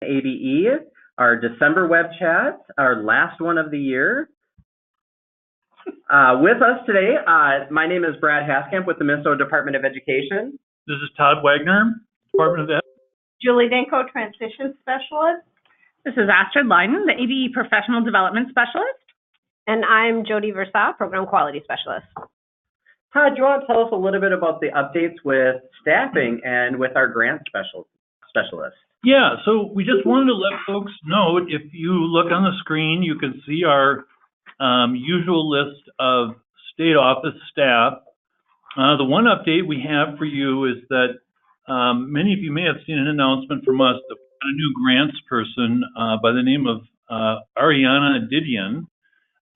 ABE, our December web chat, our last one of the year. With us today, my name is Brad Haskamp with the Minnesota Department of Education. This is Todd Wagner, Department of Ed. Julie Danko, Transition Specialist. This is Astrid Leiden, the ABE Professional Development Specialist. And I'm Jody Versa, Program Quality Specialist. Todd, do you want to tell us a little bit about the updates with staffing and with our grant specialist? Yeah, so we just wanted to let folks know, if you look on the screen, you can see our usual list of state office staff. The one update we have for you is that many of you may have seen an announcement from us that we got a new grants person by the name of Ariana Didion.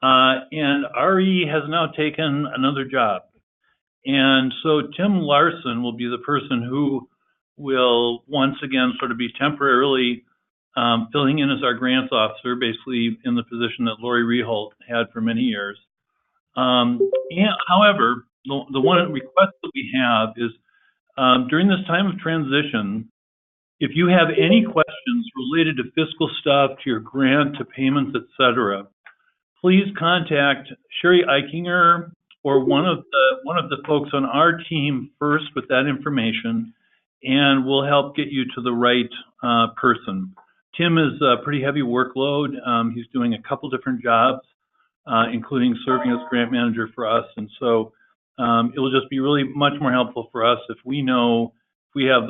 And Ari has now taken another job. And so Tim Larson will be the person who will once again sort of be temporarily filling in as our grants officer, basically in the position that Lori Reholt had for many years. However, the one request that we have is during this time of transition, if you have any questions related to fiscal stuff, to your grant, to payments, etc., please contact Sherry Eichinger or one of the folks on our team first with that information, and we'll help get you to the right person. Tim is a pretty heavy workload. He's doing a couple different jobs, including serving as grant manager for us, and so it will just be really much more helpful for us if we know if we have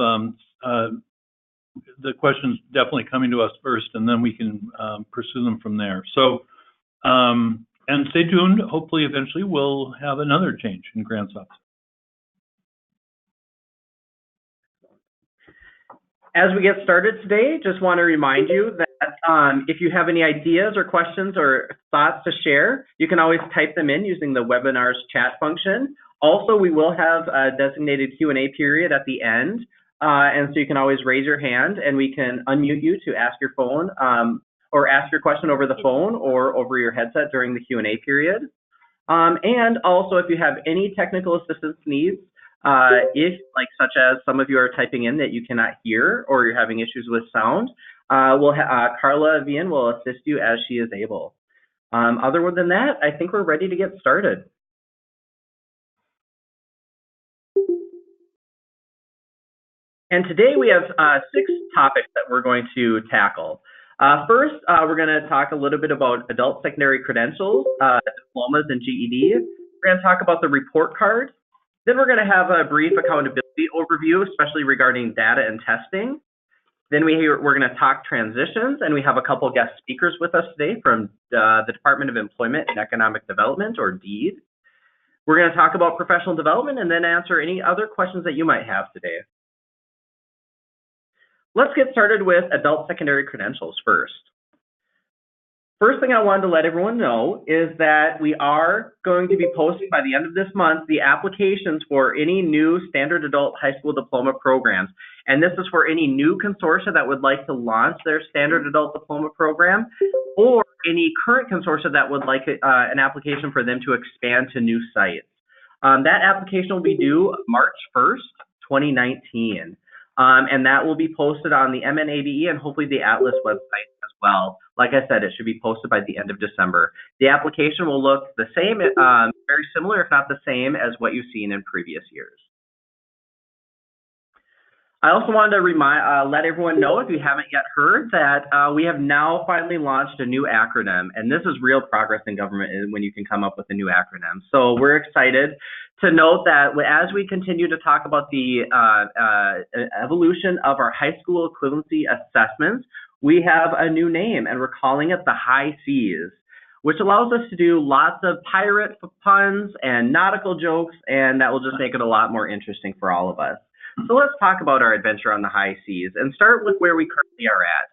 the questions definitely coming to us first, and then we can pursue them from there. So. And stay tuned. Hopefully, eventually, we'll have another change in grants office. As we get started today, just want to remind you that if you have any ideas or questions or thoughts to share, you can always type them in using the webinar's chat function. Also, we will have a designated Q&A period at the end, and so you can always raise your hand, and we can unmute you to ask your phone. Or ask your question over the phone or over your headset during the Q&A period. And also, if you have any technical assistance needs, such as some of you are typing in that you cannot hear or you're having issues with sound, Carla Vian will assist you as she is able. Other than that, I think we're ready to get started. And today we have 6 topics that we're going to tackle. First, we're going to talk a little bit about adult secondary credentials, diplomas, and GED. We're going to talk about the report card. Then we're going to have a brief accountability overview, especially regarding data and testing. Then we're going to talk transitions, and we have a couple guest speakers with us today from the Department of Employment and Economic Development, or DEED. We're going to talk about professional development and then answer any other questions that you might have today. Let's get started with adult secondary credentials first. First thing I wanted to let everyone know is that we are going to be posting by the end of this month the applications for any new standard adult high school diploma programs. And this is for any new consortia that would like to launch their standard adult diploma program, or any current consortia that would like an application for them to expand to new sites. That application will be due March 1st, 2019. And that will be posted on the MN ABE and hopefully the Atlas website as well. Like I said, it should be posted by the end of December. The application will look the same, very similar, if not the same, as what you've seen in previous years. I also wanted to let everyone know, if you haven't yet heard, that we have now finally launched a new acronym, and this is real progress in government when you can come up with a new acronym. So we're excited to note that as we continue to talk about the evolution of our high school equivalency assessments, we have a new name, and we're calling it the HiSEAs, which allows us to do lots of pirate puns and nautical jokes, and that will just make it a lot more interesting for all of us. So let's talk about our adventure on the HiSEAs and start with where we currently are at.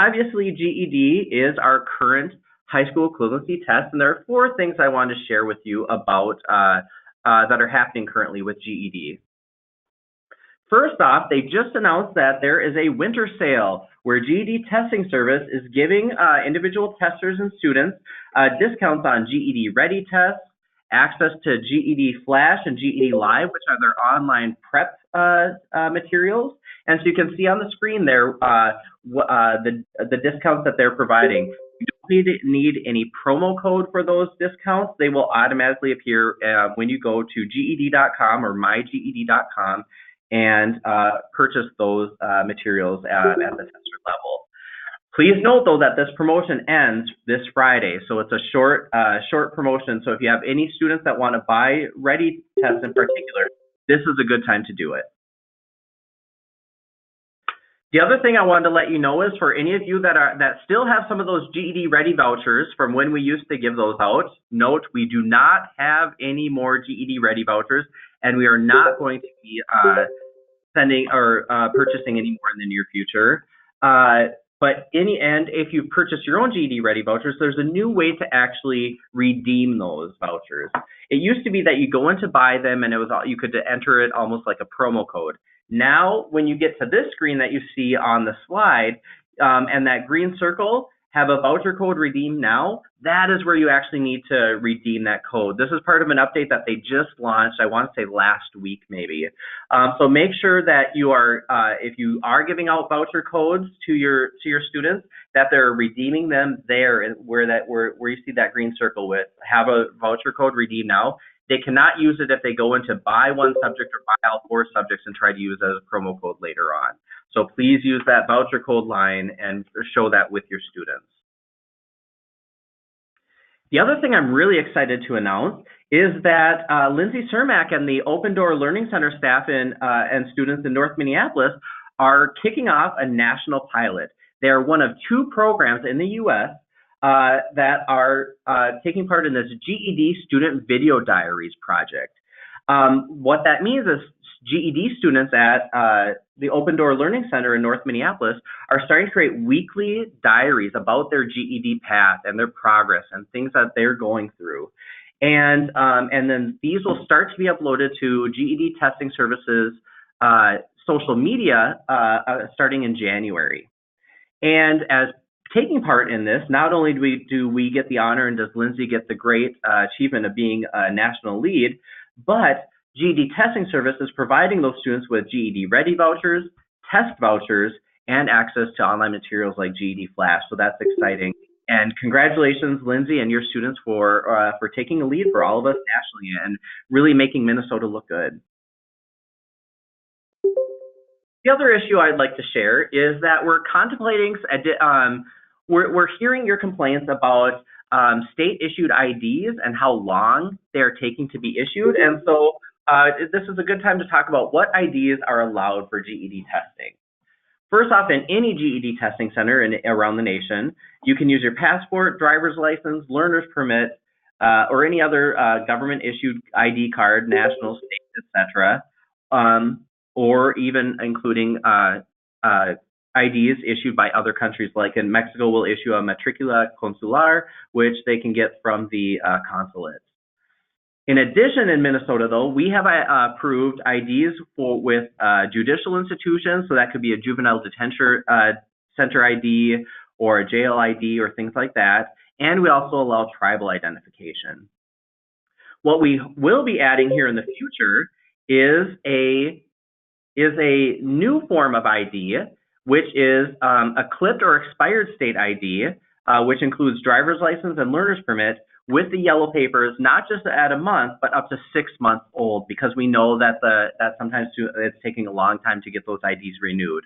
Obviously, GED is our current high school equivalency test, and there are 4 things I want to share with you about that are happening currently with GED. First off, they just announced that there is a winter sale where GED Testing Service is giving individual testers and students discounts on GED Ready tests, access to GED Flash and GED Live, which are their online prep materials, And so you can see on the screen there the discounts that they're providing. You don't need any promo code for those discounts. They will automatically appear when you go to GED.com or myged.com and purchase those materials at the tester level. Please note, though, that this promotion ends this Friday, so it's a short promotion. So if you have any students that want to buy Ready Test in particular, this is a good time to do it. The other thing I wanted to let you know is for any of you that still have some of those GED Ready vouchers from when we used to give those out, note we do not have any more GED Ready vouchers, and we are not going to be sending or purchasing any more in the near future. But in the end, if you purchase your own GED Ready vouchers, there's a new way to actually redeem those vouchers. It used to be that you go in to buy them and you could enter it almost like a promo code. Now, when you get to this screen that you see on the slide and that green circle, have a voucher code redeem now, that is where you actually need to redeem that code. This is part of an update that they just launched, I want to say last week maybe. So make sure that you are, if you are giving out voucher codes to your students, that they're redeeming them there where you see that green circle with have a voucher code redeem now. They cannot use it if they go in to buy one subject or buy all 4 subjects and try to use it as a promo code later on. So please use that voucher code line and show that with your students. The other thing I'm really excited to announce is that Lindsay Cermak and the Open Door Learning Center staff and students in North Minneapolis are kicking off a national pilot. They are one of 2 programs in the U.S. That are taking part in this GED Student Video Diaries project. What that means is GED students at the Open Door Learning Center in North Minneapolis are starting to create weekly diaries about their GED path and their progress and things that they're going through. And then these will start to be uploaded to GED Testing Services social media starting in January. And as taking part in this, not only do we get the honor and does Lindsay get the great achievement of being a national lead, but GED Testing Service is providing those students with GED Ready vouchers, test vouchers, and access to online materials like GED Flash. So that's exciting. And congratulations, Lindsay, and your students for taking a lead for all of us nationally and really making Minnesota look good. The other issue I'd like to share is that we're contemplating, we're hearing your complaints about state-issued IDs and how long they're taking to be issued. And so this is a good time to talk about what IDs are allowed for GED testing. First off, in any GED testing center around the nation, you can use your passport, driver's license, learner's permit, or any other government-issued ID card, national, state, etc., or even including IDs issued by other countries, like in Mexico will issue a matricula consular, which they can get from the consulate. In addition, in Minnesota, though, we have approved IDs with judicial institutions, so that could be a juvenile detention center ID or a jail ID or things like that, and we also allow tribal identification. What we will be adding here in the future is a new form of ID, which is a clipped or expired state ID, which includes driver's license and learner's permit, with the yellow papers, not just at a month, but up to 6 months old, because we know that that sometimes it's taking a long time to get those IDs renewed.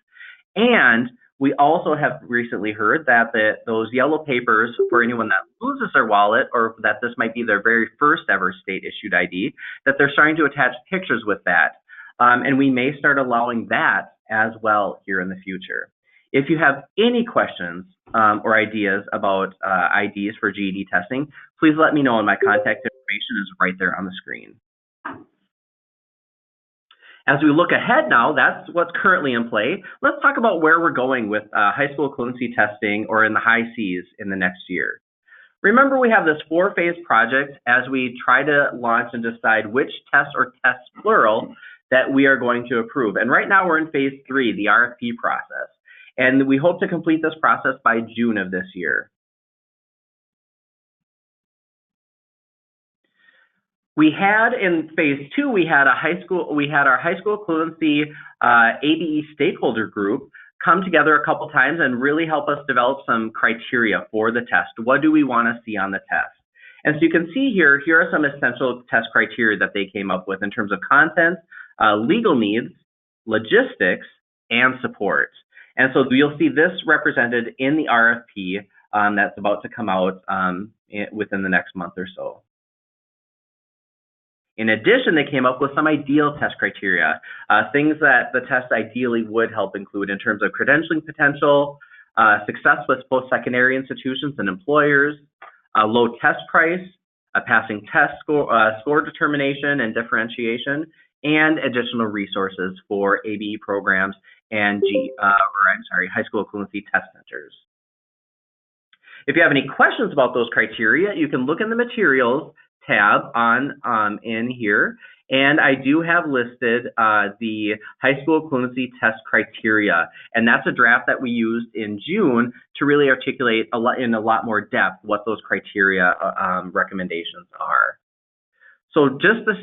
And we also have recently heard that those yellow papers, for anyone that loses their wallet, or that this might be their very first ever state-issued ID, that they're starting to attach pictures with that. And we may start allowing that as well here in the future. If you have any questions or ideas about IDs for GED testing, please let me know, and my contact information is right there on the screen. As we look ahead now, that's what's currently in play. Let's talk about where we're going with high school equivalency testing, or in the HiSEAs, in the next year. Remember, we have this 4-phase project as we try to launch and decide which tests, or tests plural, that we are going to approve. And right now we're in phase 3, the RFP process. And we hope to complete this process by June of this year. We had in phase 2, we had our high school equivalency ABE stakeholder group come together a couple times and really help us develop some criteria for the test. What do we want to see on the test? And so you can see here are some essential test criteria that they came up with in terms of content, legal needs, logistics, and support. And so you'll see this represented in the RFP that's about to come out within the next month or so. In addition, they came up with some ideal test criteria, things that the test ideally would help include in terms of credentialing potential, success with post-secondary institutions and employers, a low test price, a passing test score determination and differentiation, and additional resources for ABE programs and high school equivalency test centers. If you have any questions about those criteria, you can look in the materials tab in here, and I do have listed the high school equivalency test criteria, and that's a draft that we used in June to really articulate in a lot more depth what those criteria recommendations are. So just to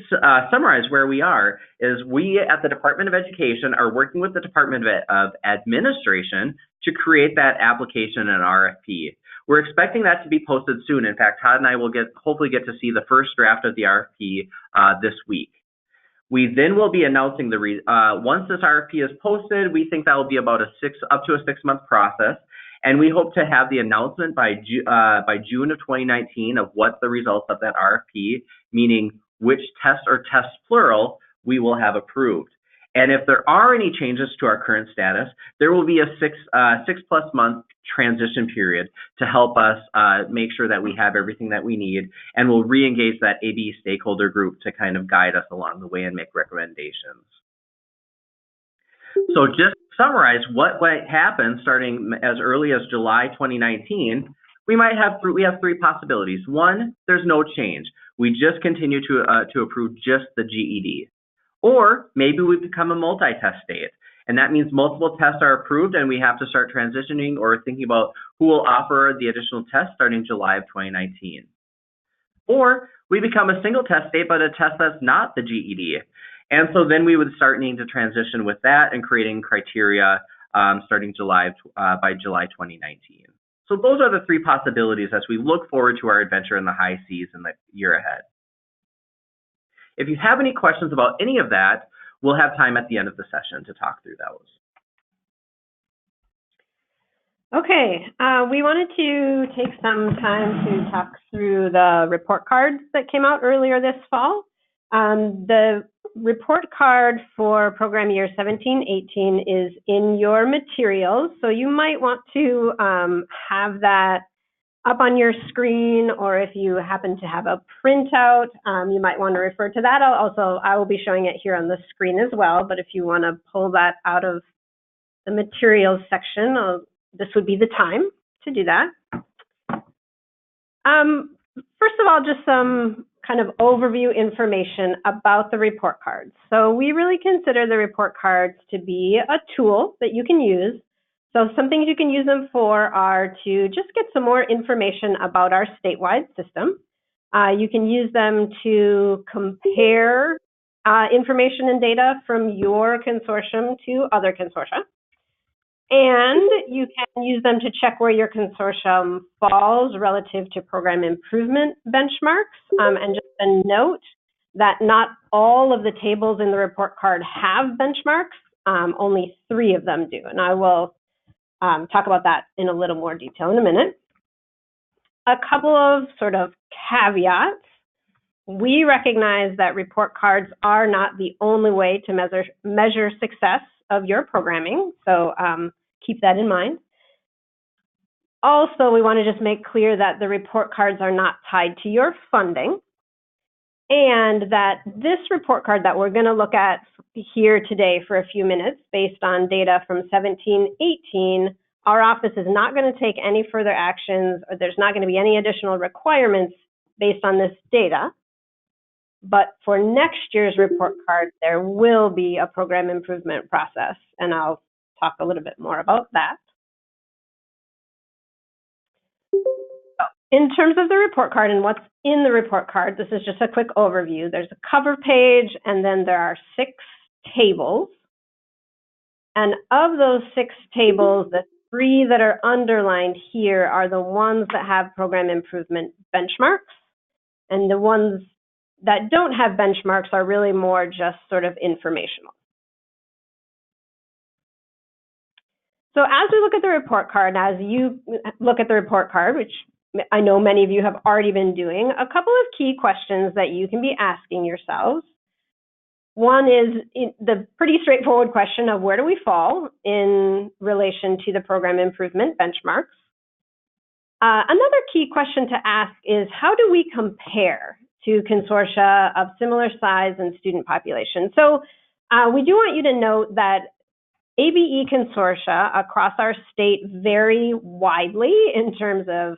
summarize where we are, is we at the Department of Education are working with the Department of Administration to create that application and RFP. We're expecting that to be posted soon. In fact, Todd and I will hopefully get to see the first draft of the RFP this week. We then will be announcing once this RFP is posted, we think that will be about up to a 6-month process. And we hope to have the announcement by June of 2019 of what the results of that RFP, meaning which tests or tests plural, we will have approved. And if there are any changes to our current status, there will be a 6+ month transition period to help us make sure that we have everything that we need, and we'll re-engage that ABE stakeholder group to kind of guide us along the way and make recommendations. So just to summarize what might happen starting as early as July 2019, we have 3 possibilities. 1, there's no change. We just continue to approve just the GED. Or maybe we become a multi-test state, and that means multiple tests are approved and we have to start transitioning or thinking about who will offer the additional tests starting July of 2019. Or we become a single test state, but a test that's not the GED. And so then we would start needing to transition with that and creating criteria starting by July 2019. So those are the 3 possibilities as we look forward to our adventure in the HiSEAs in the year ahead. If you have any questions about any of that, we'll have time at the end of the session to talk through those. Okay, we wanted to take some time to talk through the report cards that came out earlier this fall. The report card for program year 17-18 is in your materials, so you might want to have that up on your screen, or if you happen to have a printout, you might want to refer to that. I will be showing it here on the screen as well, but if you want to pull that out of the materials section, this would be the time to do that. First of all, just some kind of overview information about the report cards. So we really consider the report cards to be a tool that you can use. So some things you can use them for are to just get some more information about our statewide system. You can use them to compare information and data from your consortium to other consortia. And you can use them to check where your consortium falls relative to program improvement benchmarks. And just a note that not all of the tables in the report card have benchmarks, only 3 of them do. And I will talk about that in a little more detail in a minute. A couple of sort of caveats. We recognize that report cards are not the only way to measure success of your programming, so keep that in mind. Also, we want to just make clear that the report cards are not tied to your funding, and that this report card that we're going to look at here today for a few minutes, based on data from 17-18, our office is not going to take any further actions, or there's not going to be any additional requirements based on this data. But for next year's report card, there will be a program improvement process, and I'll talk a little bit more about that. in terms of the report card and what's in the report card, this is just a quick overview. There's a cover page, and then there are 6 tables. And of those 6 tables, the 3 that are underlined here are the ones that have program improvement benchmarks. And the ones that don't have benchmarks are really more just sort of informational. So as we look at the report card, as you look at the report card, which I know many of you have already been doing, a couple of key questions that you can be asking yourselves. One is the pretty straightforward question of where do we fall in relation to the program improvement benchmarks. Another key question to ask is how do we compare to consortia of similar size and student population? So we do want you to note that ABE consortia across our state vary widely in terms of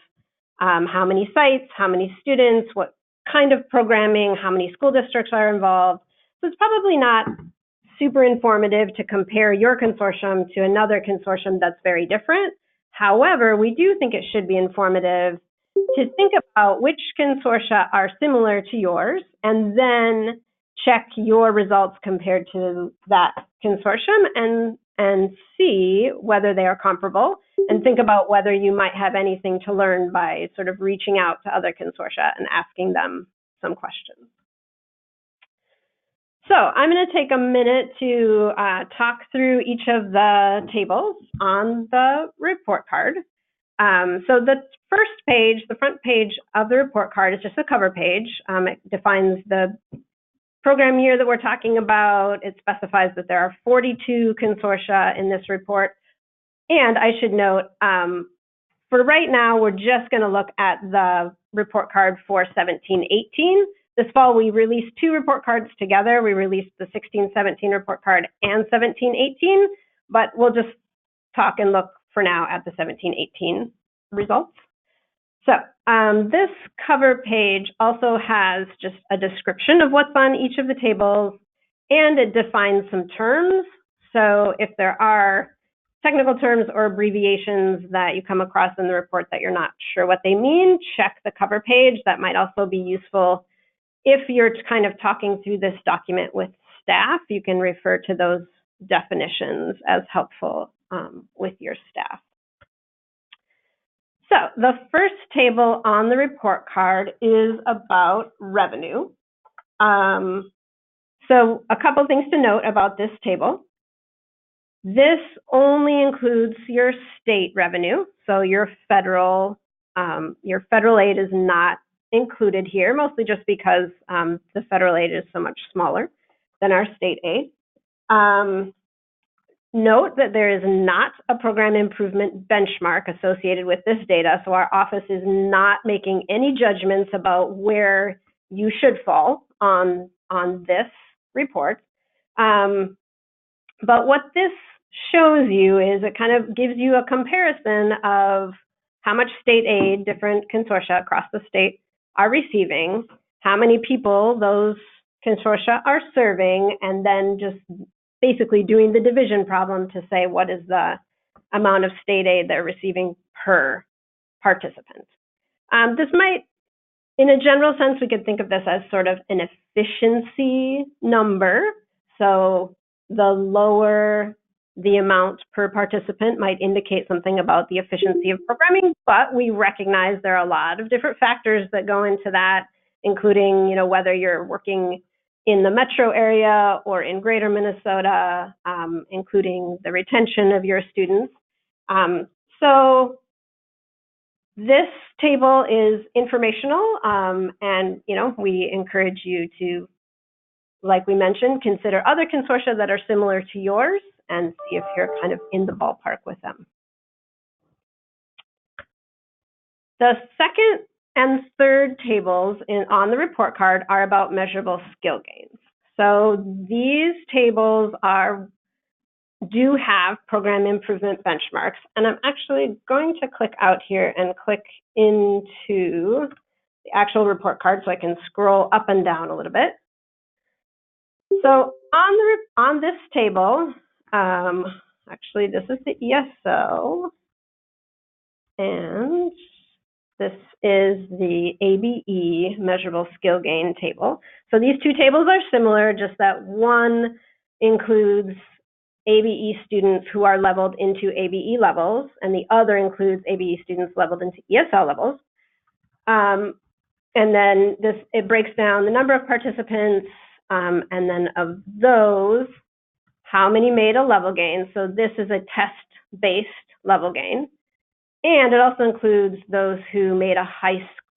how many sites, how many students, what kind of programming, how many school districts are involved. So it's probably not super informative to compare your consortium to another consortium that's very different. However, we do think it should be informative to think about which consortia are similar to yours and then check your results compared to that consortium and see whether they are comparable and think about whether you might have anything to learn by sort of reaching out to other consortia and asking them some questions. So I'm going to take a minute to talk through each of the tables on the report card. So the first page, the front page of the report card is just a cover page. It defines the program year that we're talking about. It specifies that there are 42 consortia in this report. And I should note, for right now, we're just going to look at the report card for 17-18. This fall, we released 2 report cards together. We released the 16-17 report card and 17-18, but we'll just talk and look for now at the 17-18 results. So this cover page also has just a description of what's on each of the tables, and it defines some terms. So if there are technical terms or abbreviations that you come across in the report that you're not sure what they mean, check the cover page. That might also be useful if you're kind of talking through this document with staff. You can refer to those definitions as helpful with your staff. So the first table on the report card is about revenue. So a couple things to note about this table. This only includes your state revenue. So your federal aid is not included here, mostly just because the federal aid is so much smaller than our state aid. Note that there is not a program improvement benchmark associated with this data, so our office is not making any judgments about where you should fall on this report. But what this shows you is it kind of gives you a comparison of how much state aid different consortia across the state are receiving, how many people those consortia are serving, and then just basically doing the division problem to say what is the amount of state aid they're receiving per participant. This might, in a general sense, we could think of this as sort of an efficiency number. So the lower the amount per participant might indicate something about the efficiency of programming, but we recognize there are a lot of different factors that go into that, including, you know, whether you're working in the metro area or in greater Minnesota, including the retention of your students. So this table is informational, and, you know, we encourage you to, like we mentioned, consider other consortia that are similar to yours and see if you're kind of in the ballpark with them. The second and third tables on the report card are about measurable skill gains. So these tables do have program improvement benchmarks, and I'm actually going to click out here and click into the actual report card so I can scroll up and down a little bit. So on this table, actually this is the ESO, and This is the ABE Measurable Skill Gain table. So these two tables are similar, just that one includes ABE students who are leveled into ABE levels, and the other includes ABE students leveled into ESL levels. And then it breaks down the number of participants, and then of those, how many made a level gain. So this is a test-based level gain. And it also includes those who made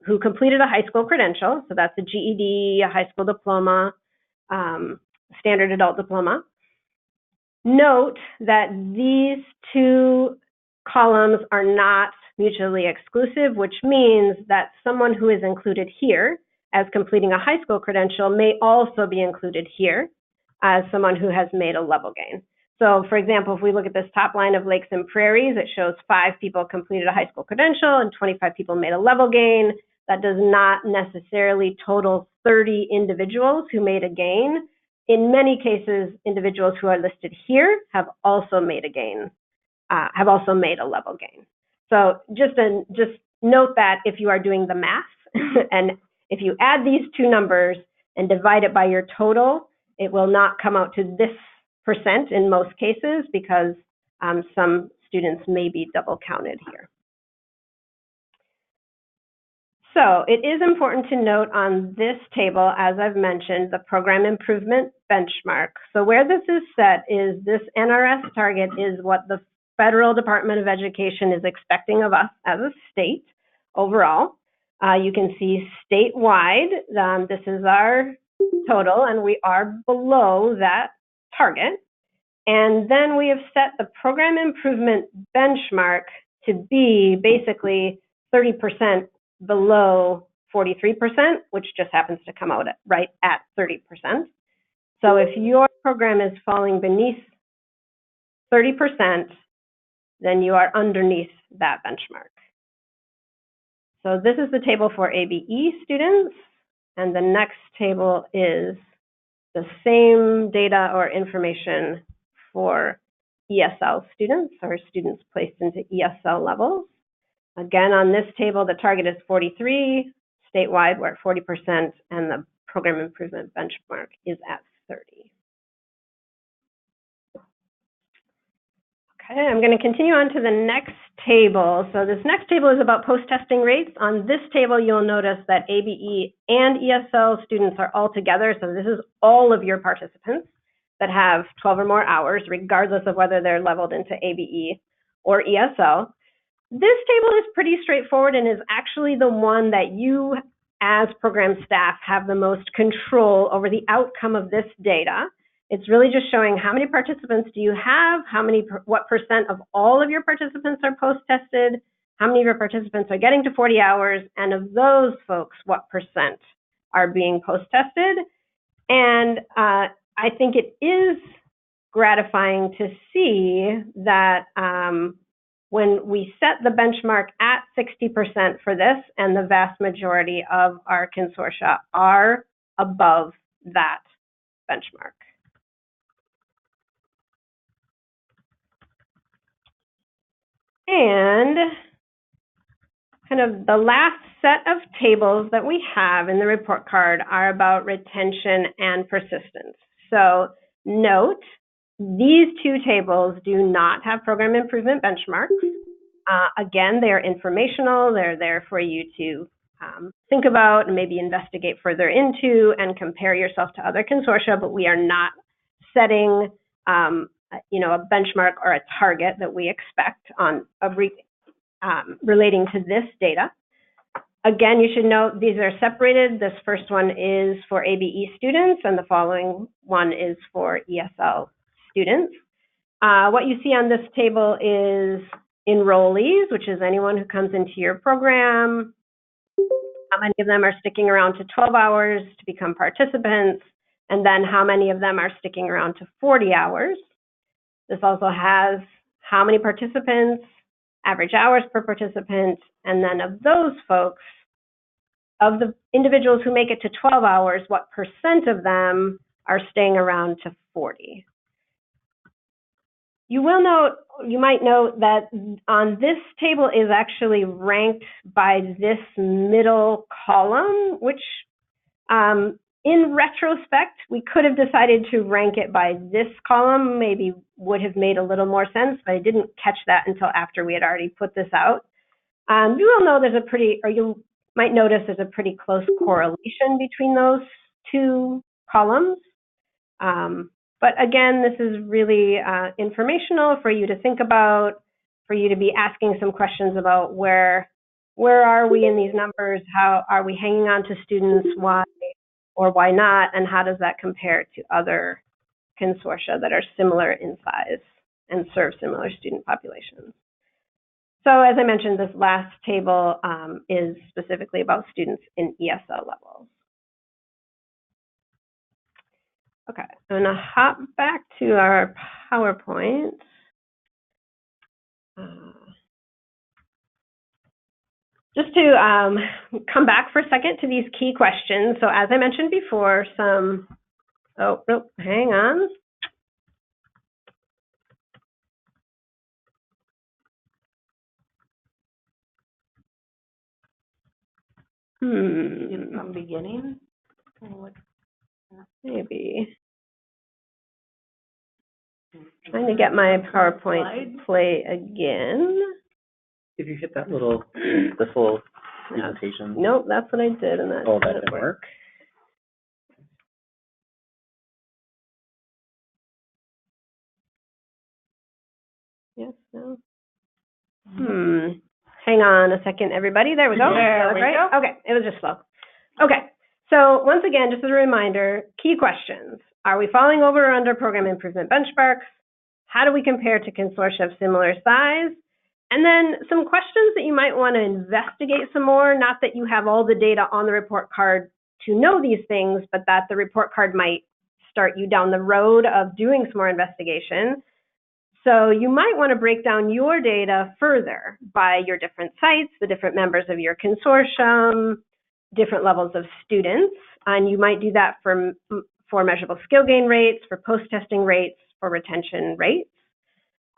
who completed a high school credential. So that's a GED, a high school diploma, standard adult diploma. Note that these two columns are not mutually exclusive, which means that someone who is included here as completing a high school credential may also be included here as someone who has made a level gain. So for example, if we look at this top line of Lakes and Prairies, it shows 5 people completed a high school credential and 25 people made a level gain. That does not necessarily total 30 individuals who made a gain. In many cases, individuals who are listed here have also made a gain, have also made a level gain. So just note that if you are doing the math, and if you add these two numbers and divide it by your total, it will not come out to this % in most cases, because some students may be double counted here. So it is important to note on this table, as I've mentioned, the program improvement benchmark. So where this is set is this NRS target is what the Federal Department of Education is expecting of us as a state overall. You can see statewide, this is our total, and we are below that target. And then we have set the program improvement benchmark to be basically 30% below 43%, which just happens to come out right at 30%. So if your program is falling beneath 30%, then you are underneath that benchmark. So this is the table for ABE students, and the next table is the same data or information for ESL students, or students placed into ESL levels. Again, on this table, the target is 43. Statewide, we're at 40%, and the program improvement benchmark is at 30. Okay, I'm going to continue on to the next table. So this next table is about post-testing rates. On this table, you'll notice that ABE and ESL students are all together. So this is all of your participants that have 12 or more hours, regardless of whether they're leveled into ABE or ESL. This table is pretty straightforward and is actually the one that you as program staff have the most control over the outcome of this data. It's really just showing how many participants do you have, what % of all of your participants are post-tested, how many of your participants are getting to 40 hours, and of those folks, what % are being post-tested. And I think it is gratifying to see that when we set the benchmark at 60% for this, and the vast majority of our consortia are above that benchmark. And kind of the last set of tables that we have in the report card are about retention and persistence. So note, these two tables do not have program improvement benchmarks. Again, they're informational. They're there for you to think about and maybe investigate further into and compare yourself to other consortia, but we are not setting a benchmark or a target that we expect on relating to this data. Again, you should note these are separated. This first one is for ABE students, and the following one is for ESL students. What you see on this table is enrollees, which is anyone who comes into your program. How many of them are sticking around to 12 hours to become participants, and then how many of them are sticking around to 40 hours. This also has how many participants, average hours per participant, and then of those folks, of the individuals who make it to 12 hours, what % of them are staying around to 40. You might note that on this table is actually ranked by this middle column, which in retrospect, we could have decided to rank it by this column, maybe would have made a little more sense, but I didn't catch that until after we had already put this out. You will know you might notice there's a pretty close correlation between those two columns. But again, this is really informational for you to think about, for you to be asking some questions about where are we in these numbers, how are we hanging on to students, why or why not, and how does that compare to other consortia that are similar in size and serve similar student populations. So as I mentioned, this last table is specifically about students in ESL levels. Okay, I'm gonna hop back to our PowerPoint. Just to come back for a second to these key questions. So as I mentioned before, hang on. From beginning? Maybe. Trying to get my PowerPoint to play again. If you hit that this little presentation. Nope, that's what I did, and that didn't work. Yes, no. Hang on a second, everybody. There we go. There we go. Okay, it was just slow. Okay, so once again, just as a reminder, key questions. Are we falling over or under program improvement benchmarks? How do we compare to consortia of similar size? And then some questions that you might want to investigate some more, not that you have all the data on the report card to know these things, but that the report card might start you down the road of doing some more investigation. So you might want to break down your data further by your different sites, the different members of your consortium, different levels of students, and you might do that for measurable skill gain rates, for post-testing rates, for retention rates.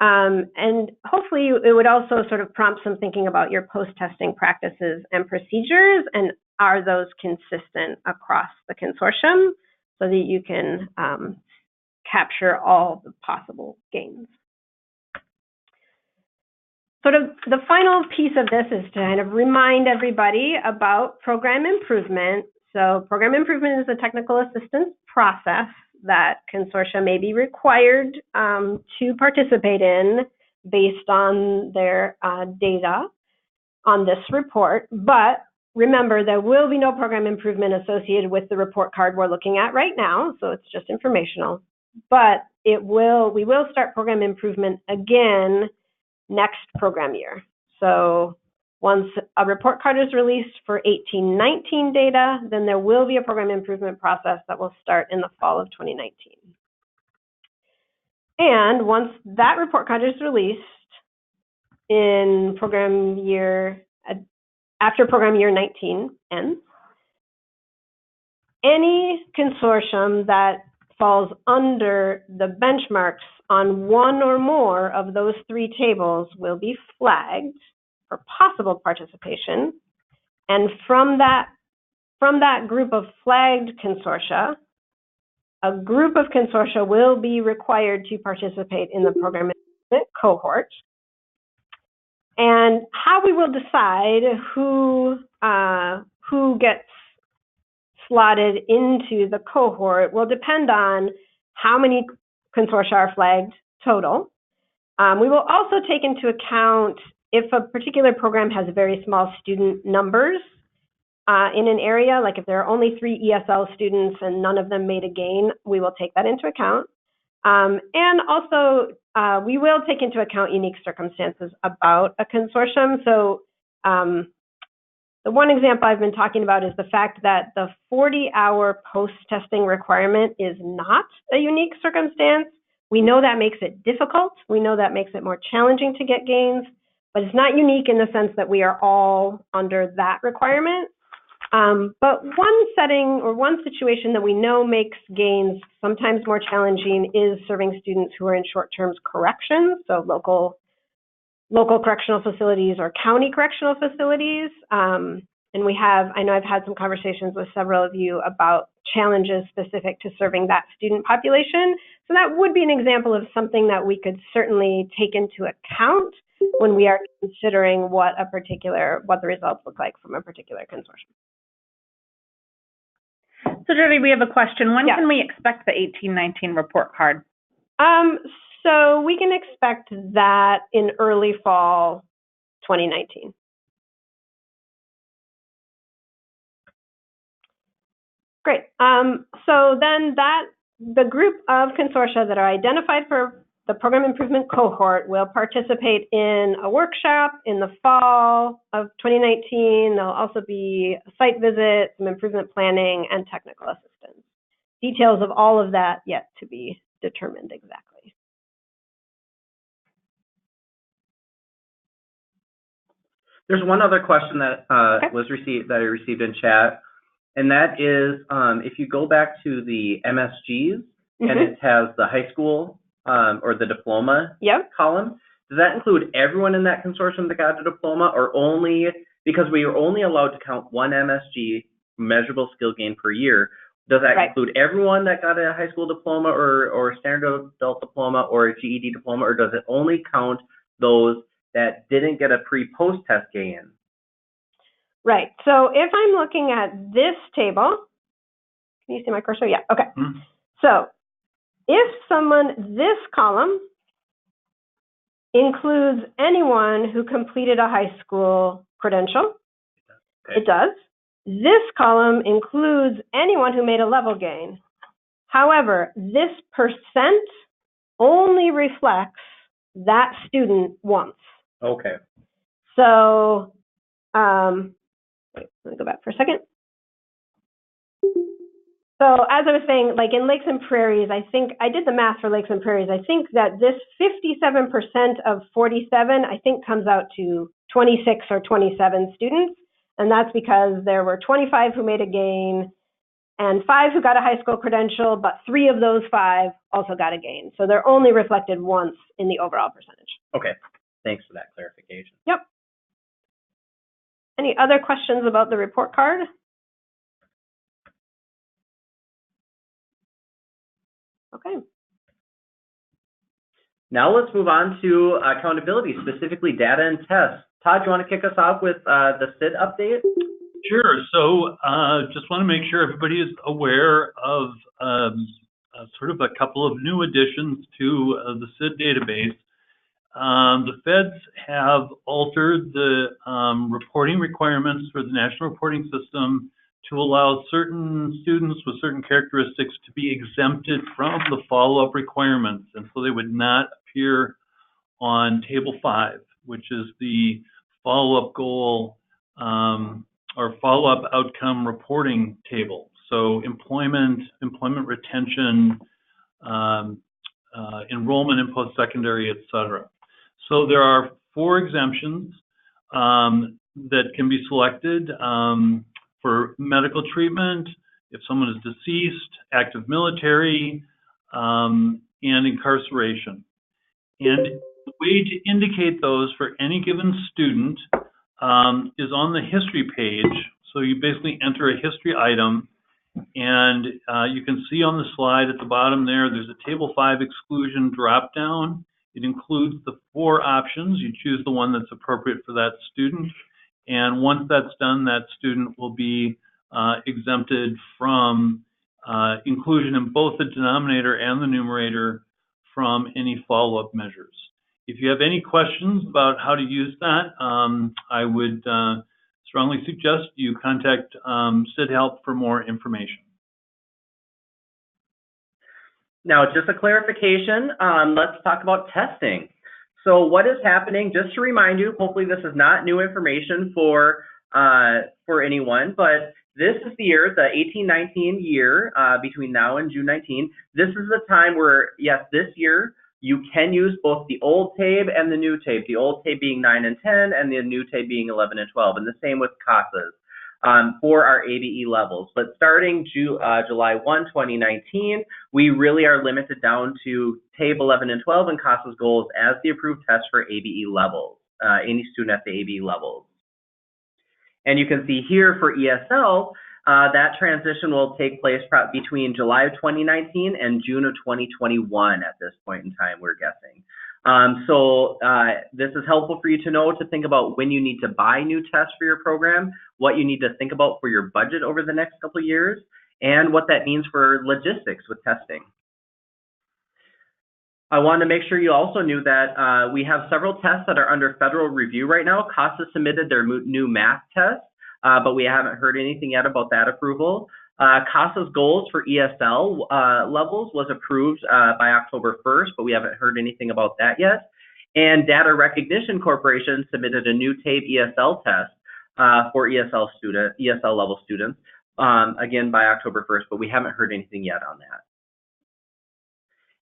And hopefully it would also sort of prompt some thinking about your post-testing practices and procedures, and are those consistent across the consortium so that you can capture all the possible gains. Sort of the final piece of this is to kind of remind everybody about program improvement. So program improvement is a technical assistance process that consortia may be required to participate in based on their data on this report. But remember, there will be no program improvement associated with the report card we're looking at right now, so it's just informational. But we will start program improvement again next program year. So once a report card is released for 18-19 data, then there will be a program improvement process that will start in the fall of 2019. And once that report card is released in program year, after program year 19 ends, any consortium that falls under the benchmarks on one or more of those three tables will be flagged for possible participation. And from that group of flagged consortia, a group of consortia will be required to participate in the program cohort. And how we will decide who gets slotted into the cohort will depend on how many consortia are flagged total. We will also take into account if a particular program has very small student numbers in an area, like if there are only 3 ESL students and none of them made a gain, we will take that into account. And also, we will take into account unique circumstances about a consortium. So the one example I've been talking about is the fact that the 40-hour post-testing requirement is not a unique circumstance. We know that makes it difficult. We know that makes it more challenging to get gains, but it's not unique in the sense that we are all under that requirement. But one setting or one situation that we know makes gains sometimes more challenging is serving students who are in short-term corrections, so local correctional facilities or county correctional facilities. And I know I've had some conversations with several of you about challenges specific to serving that student population. So that would be an example of something that we could certainly take into account when we are considering what the results look like from a particular consortium. So Jody, we have a question. When Yeah. can we expect the 18-19 report card? So we can expect that in early fall 2019. Great. So then the group of consortia that are identified for the program improvement cohort will participate in a workshop in the fall of 2019. There'll also be a site visit, some improvement planning, and technical assistance. Details of all of that yet to be determined exactly. There's one other question that I received in chat, and that is if you go back to the MSGs and it has the high school or the diploma column, does that include everyone in that consortium that got a diploma, or only, because we were only allowed to count one MSG, measurable skill gain, per year? Does that include everyone that got a high school diploma or standard adult diploma or a GED diploma, or does it only count those that didn't get a pre-post test gain? Right. So if I'm looking at this table, can you see my cursor? Yeah. Okay. So if this column includes anyone who completed a high school credential, it does. This column includes anyone who made a level gain. However, this percent only reflects that student once. Okay. So, wait, let me go back for a second. So as I was saying, like in Lakes and Prairies, I think I did the math for Lakes and Prairies. I think that this 57% of 47, I think, comes out to 26 or 27 students. And that's because there were 25 who made a gain and 5 who got a high school credential, but 3 of those 5 also got a gain. So they're only reflected once in the overall percentage. Okay. Thanks for that clarification. Yep. Any other questions about the report card? Okay. Now let's move on to accountability, specifically data and tests. Todd, do you want to kick us off with the SID update? Sure. So just want to make sure everybody is aware of sort of a couple of new additions to the SID database. The feds have altered the reporting requirements for the national reporting system to allow certain students with certain characteristics to be exempted from the follow-up requirements. And so they would not appear on Table 5, which is the follow-up goal or follow-up outcome reporting table. So employment retention, enrollment in post-secondary, et cetera. So there are 4 exemptions that can be selected for medical treatment, if someone is deceased, active military, and incarceration. And the way to indicate those for any given student is on the history page. So you basically enter a history item, and you can see on the slide at the bottom there's a Table 5 exclusion drop-down. It includes the 4 options. You choose the one that's appropriate for that student. And once that's done, that student will be exempted from inclusion in both the denominator and the numerator from any follow-up measures. If you have any questions about how to use that, I would strongly suggest you contact SID Help for more information. Now, just a clarification, let's talk about testing. So what is happening, just to remind you, hopefully this is not new information for anyone, but this is the year, the 18-19 year, between now and June 19. This is the time where, yes, this year, you can use both the old TABE and the new TABE, the old TABE being 9 and 10, and the new TABE being 11 and 12, and the same with CASAS. for our ABE levels. But starting July 1, 2019, we really are limited down to TABE 11 and 12 and CASAS goals as the approved test for ABE levels, any student at the ABE levels. And you can see here for ESL, that transition will take place between July of 2019 and June of 2021 at this point in time, we're guessing. This is helpful for you to know, to think about when you need to buy new tests for your program, what you need to think about for your budget over the next couple of years, and what that means for logistics with testing. I wanted to make sure you also knew that we have several tests that are under federal review right now. CASAS submitted their new math test, but we haven't heard anything yet about that approval. CASAS goals for ESL levels was approved by October 1st, but we haven't heard anything about that yet. And Data Recognition Corporation submitted a new TABE ESL test for ESL level students, again by October 1st, but we haven't heard anything yet on that.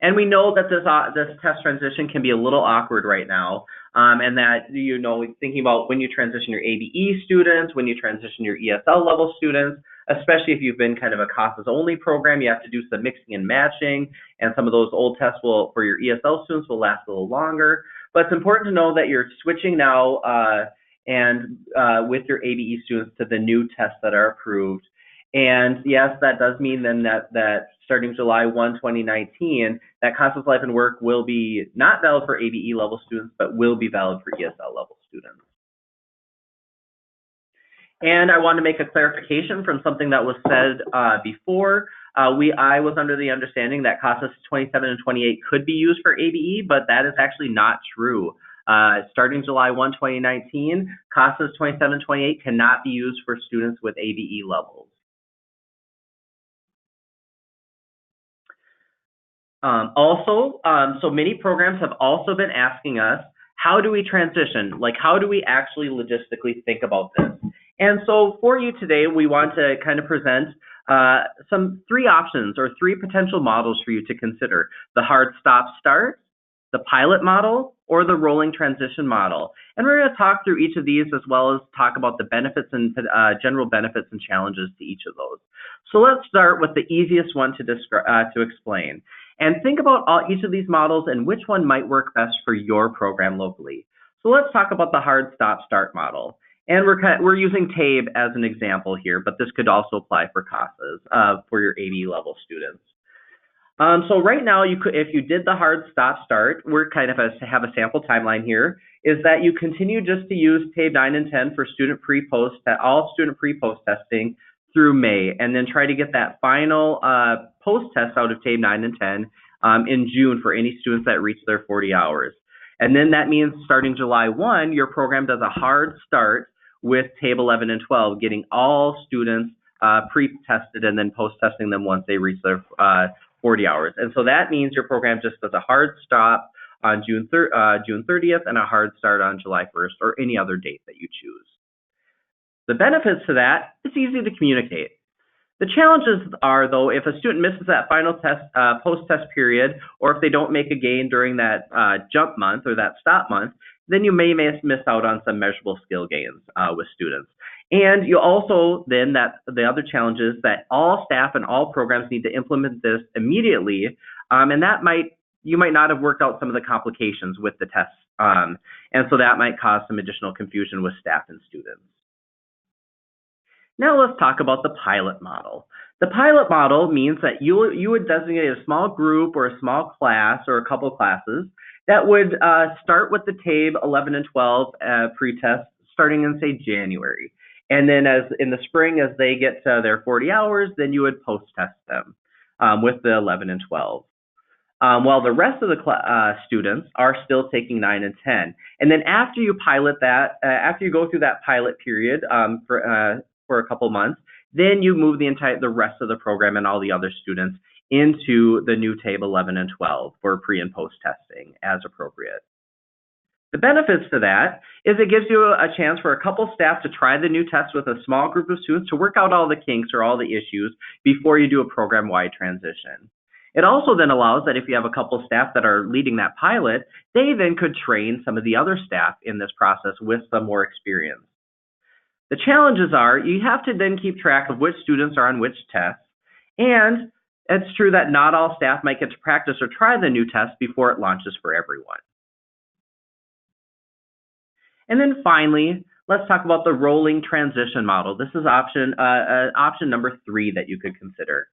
And we know that this test transition can be a little awkward right now, and that, you know, thinking about when you transition your ABE students, when you transition your ESL level students, especially if you've been kind of a CASAS only program, you have to do some mixing and matching, and some of those old tests for your ESL students will last a little longer. But it's important to know that you're switching now with your ABE students to the new tests that are approved. And yes, that does mean then that starting July 1, 2019, that CASAS Life and Work will be not valid for ABE level students, but will be valid for ESL level students. And I want to make a clarification from something that was said before. I was under the understanding that CASAS 27 and 28 could be used for ABE, but that is actually not true. Starting July 1, 2019, CASAS 27 and 28 cannot be used for students with ABE levels. So many programs have also been asking us, how do we transition? Like, how do we actually logistically think about this? And so for you today, we want to kind of present three options or three potential models for you to consider: the hard stop start, the pilot model, or the rolling transition model. And we're going to talk through each of these, as well as talk about the benefits and general benefits and challenges to each of those. So let's start with the easiest one to explain. And think about each of these models and which one might work best for your program locally. So let's talk about the hard stop start model. And we're using TABE as an example here, but this could also apply for CASAS for your ABE level students. So right now, if you did the hard stop start, we're kind of have a sample timeline here, is that you continue just to use TABE 9 and 10 for all student pre-post testing through May, and then try to get that final post-test out of TABE 9 and 10 in June for any students that reach their 40 hours. And then that means starting July 1, your program does a hard start with TABE 11 and 12, getting all students pre-tested and then post-testing them once they reach their 40 hours. And so that means your program just does a hard stop on June 30th and a hard start on July 1st or any other date that you choose. The benefits to that, it's easy to communicate. The challenges are, though, if a student misses that final test, post-test period, or if they don't make a gain during that jump month or that stop month, then you may miss out on some measurable skill gains with students. And you also, then, the other challenge is that all staff and all programs need to implement this immediately, and you might not have worked out some of the complications with the tests, and so that might cause some additional confusion with staff and students. Now let's talk about the pilot model. The pilot model means that you would designate a small group or a small class or a couple classes that would start with the TABE 11 and 12 pre-test starting in, say, January. And then in the spring, as they get to their 40 hours, then you would post-test them with the 11 and 12. While the rest of the students are still taking 9 and 10. And then after you pilot that, after you go through that pilot period for a couple months, then you move the rest of the program and all the other students into the new TABE 11 and 12 for pre and post testing as appropriate. The benefits to that is it gives you a chance for a couple staff to try the new test with a small group of students to work out all the kinks or all the issues before you do a program-wide transition. It also then allows that if you have a couple staff that are leading that pilot, they then could train some of the other staff in this process with some more experience. The challenges are you have to then keep track of which students are on which tests, and it's true that not all staff might get to practice or try the new test before it launches for everyone. And then finally, let's talk about the rolling transition model. This is option number 3 that you could consider.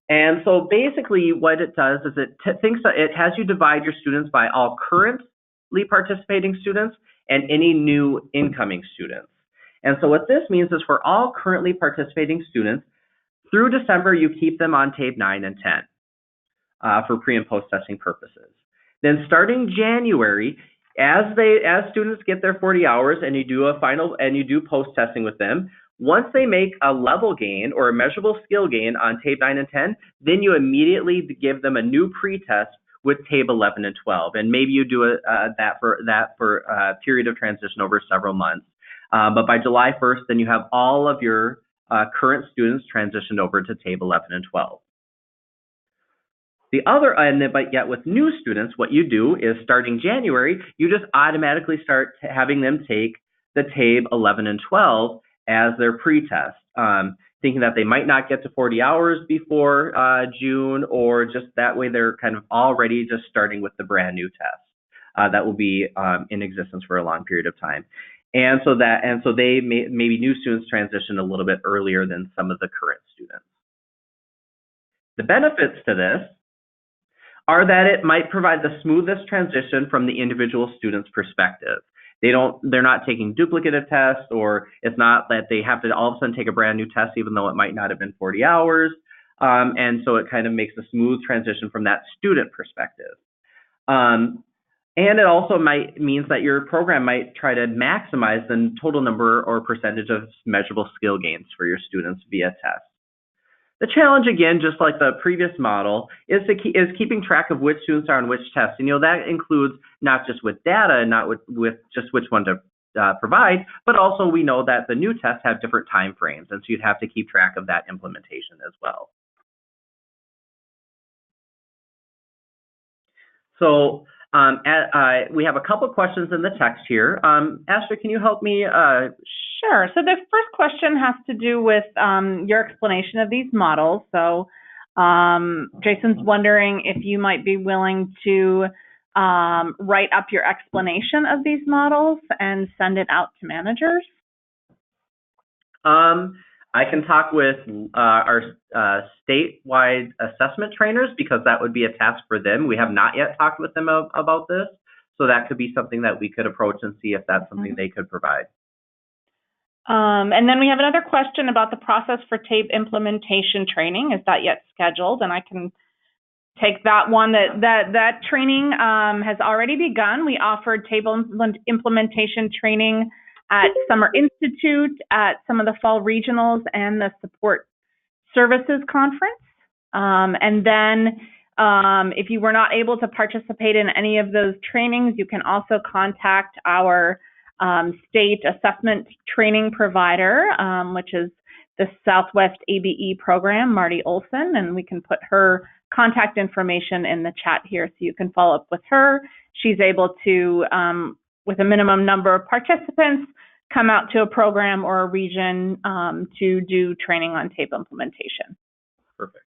And so basically what it does is it has you divide your students by all currently participating students and any new incoming students. And so what this means is for all currently participating students, through December, you keep them on TABE 9 and 10 for pre and post testing purposes. Then starting January, as students get their 40 hours and you do post testing with them, once they make a level gain or a measurable skill gain on TABE 9 and 10, then you immediately give them a new pre-test with TABE 11 and 12, and maybe you do that for a period of transition over several months. But by July 1st, then you have all of your current students transitioned over to TABE 11 and 12. But yet with new students, what you do is starting January, you just automatically start having them take the TABE 11 and 12 as their pretest, thinking that they might not get to 40 hours before June, or just that way they're kind of already just starting with the brand new test that will be in existence for a long period of time. And so they maybe new students transition a little bit earlier than some of the current students. The benefits to this are that it might provide the smoothest transition from the individual student's perspective. They're not taking duplicative tests, or it's not that they have to all of a sudden take a brand new test even though it might not have been 40 hours. And so it kind of makes a smooth transition from that student perspective. And it also means that your program might try to maximize the total number or percentage of measurable skill gains for your students via test. The challenge, again, just like the previous model, is keeping track of which students are on which tests. And that includes not just with data and not with just which one to provide, but also we know that the new tests have different time frames, and so you'd have to keep track of that implementation as well. So we have a couple questions in the text here. Ashley, can you help me? Sure. So the first question has to do with your explanation of these models. So Jason's wondering if you might be willing to write up your explanation of these models and send it out to managers. I can talk with our statewide assessment trainers, because that would be a task for them. We have not yet talked with them about this, so that could be something that we could approach and see if that's something they could provide. And then we have another question about the process for TABE implementation training. Is that yet scheduled? And I can take that one. That training has already begun. We offered TABE implementation training at Summer Institute, at some of the fall regionals, and the Support Services Conference. And then if you were not able to participate in any of those trainings, you can also contact our state assessment training provider, which is the Southwest ABE program, Marty Olson, and we can put her contact information in the chat here so you can follow up with her. She's able to, with a minimum number of participants, come out to a program or a region to do training on TABE implementation. Perfect.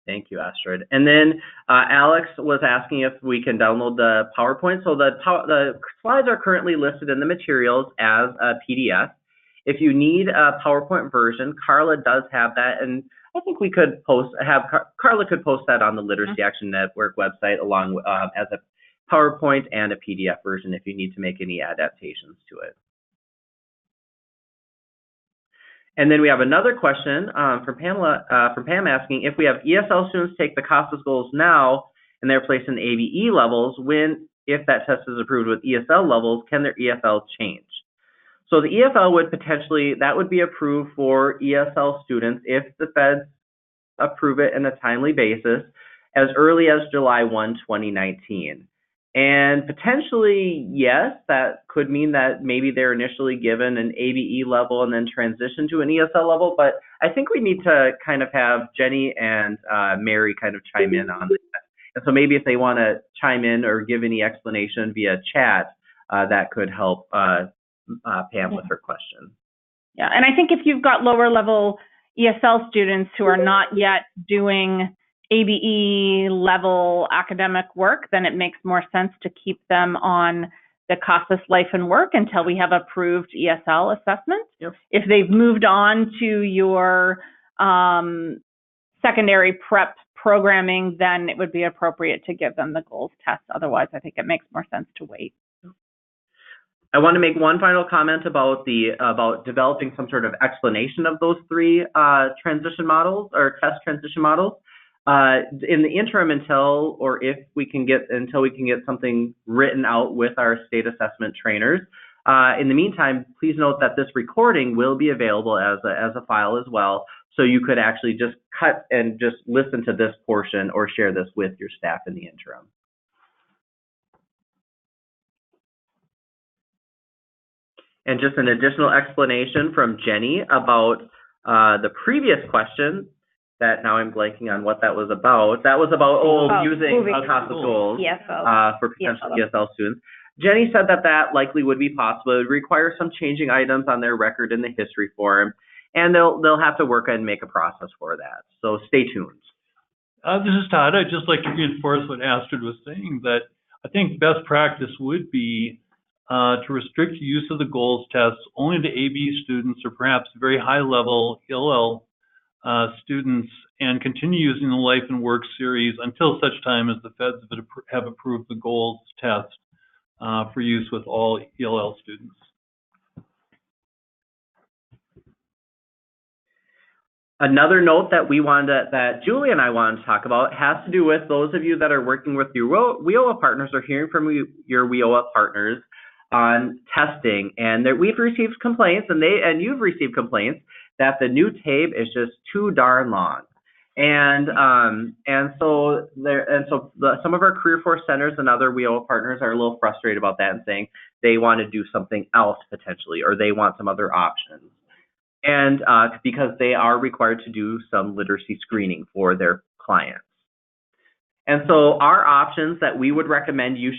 Thank you, Astrid. And then Alex was asking if we can download the PowerPoint. So the slides are currently listed in the materials as a PDF. If you need a PowerPoint version, Carla does have that, and I think we could Carla could post that on the Literacy Action Network website along as a PowerPoint and a PDF version if you need to make any adaptations to it. And then we have another question from Pam asking if we have ESL students take the CASAS goals now and they're placed in ABE levels, if that test is approved with ESL levels, can their EFL change? So the EFL would be approved for ESL students if the feds approve it in a timely basis as early as July 1, 2019. And potentially, yes, that could mean that maybe they're initially given an ABE level and then transition to an ESL level. But I think we need to kind of have Jenny and Mary kind of chime in on that. And so maybe if they want to chime in or give any explanation via chat, that could help Pam with her question. Yeah, and I think if you've got lower level ESL students who are not yet doing ABE level academic work, then it makes more sense to keep them on the CASAS Life and Work until we have approved ESL assessments. Yep. If they've moved on to your secondary prep programming, then it would be appropriate to give them the goals test. Otherwise, I think it makes more sense to wait. I want to make one final comment about developing some sort of explanation of those three transition models or test transition models. In the interim, until we can get something written out with our state assessment trainers. In the meantime, please note that this recording will be available as a file as well, so you could actually just cut and just listen to this portion or share this with your staff in the interim. And just an additional explanation from Jenny about the previous question that now I'm blanking on what that was about. That was about using CASAS goals for potential ESL students. Jenny said that likely would be possible. It would require some changing items on their record in the history form, and they'll have to work and make a process for that. So stay tuned. This is Todd. I'd just like to reinforce what Astrid was saying, that I think best practice would be to restrict use of the goals tests only to ABE students or perhaps very high-level ELL students, and continue using the Life and Work series until such time as the feds have approved the goals test for use with all ELL students. Another note that that Julie and I wanted to talk about has to do with those of you that are working with your WIOA partners or hearing from your WIOA partners on testing, and we've received complaints, and you've received complaints that the new TABE is just too darn long, and so some of our career force centers and other WIOA partners are a little frustrated about that and saying they want to do something else potentially, or they want some other options, and because they are required to do some literacy screening for their clients. And so our options that we would recommend you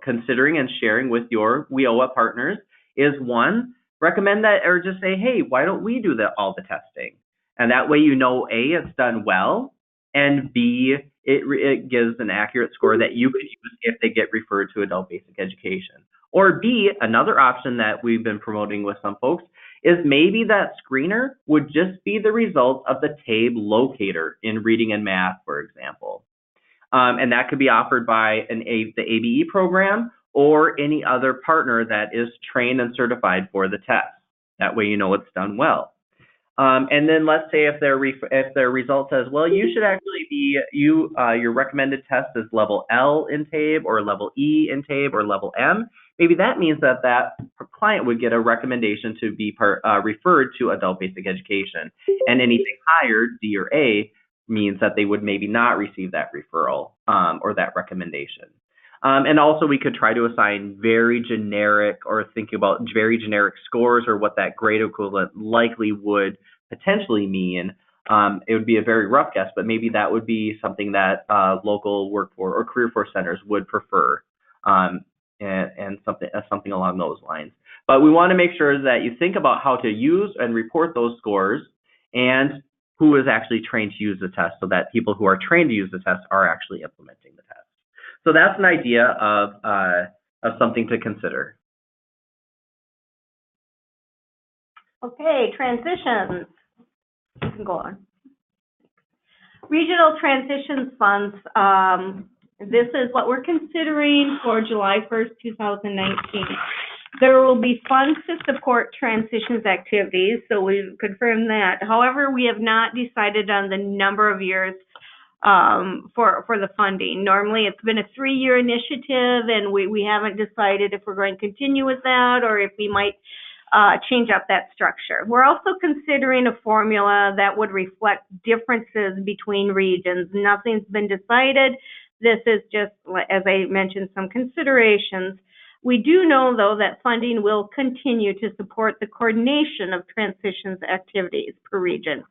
considering and sharing with your WIOA partners is, one, recommend that, or just say, hey, why don't we do all the testing? And that way A, it's done well, and B, it gives an accurate score that you could use if they get referred to adult basic education. Or B, another option that we've been promoting with some folks is maybe that screener would just be the result of the TABE locator in reading and math, for example. And that could be offered by the ABE program or any other partner that is trained and certified for the test. That way it's done well. And then let's say if their result says, well, you should actually be, your recommended test is level L in TABE or level E in TABE or level M, maybe that means that client would get a recommendation to be referred to adult basic education. And anything higher, D or A, means that they would maybe not receive that referral or that recommendation. And also we could try to assign very generic or think about very generic scores or what that grade equivalent likely would potentially mean. It would be a very rough guess, but maybe that would be something that local workforce or career force centers would prefer, and something along those lines. But we want to make sure that you think about how to use and report those scores and who is actually trained to use the test, so that people who are trained to use the test are actually implementing the test. So that's an idea of something to consider. Okay, transitions. You can go on. Regional transitions funds. This is what we're considering for July 1st, 2019. There will be funds to support transitions activities, so we've confirmed that. However, we have not decided on the number of years for the funding. Normally, it's been a 3-year initiative, and we haven't decided if we're going to continue with that or if we might change up that structure. We're also considering a formula that would reflect differences between regions. Nothing's been decided. This is just, as I mentioned, some considerations. We do know, though, that funding will continue to support the coordination of transitions activities per region.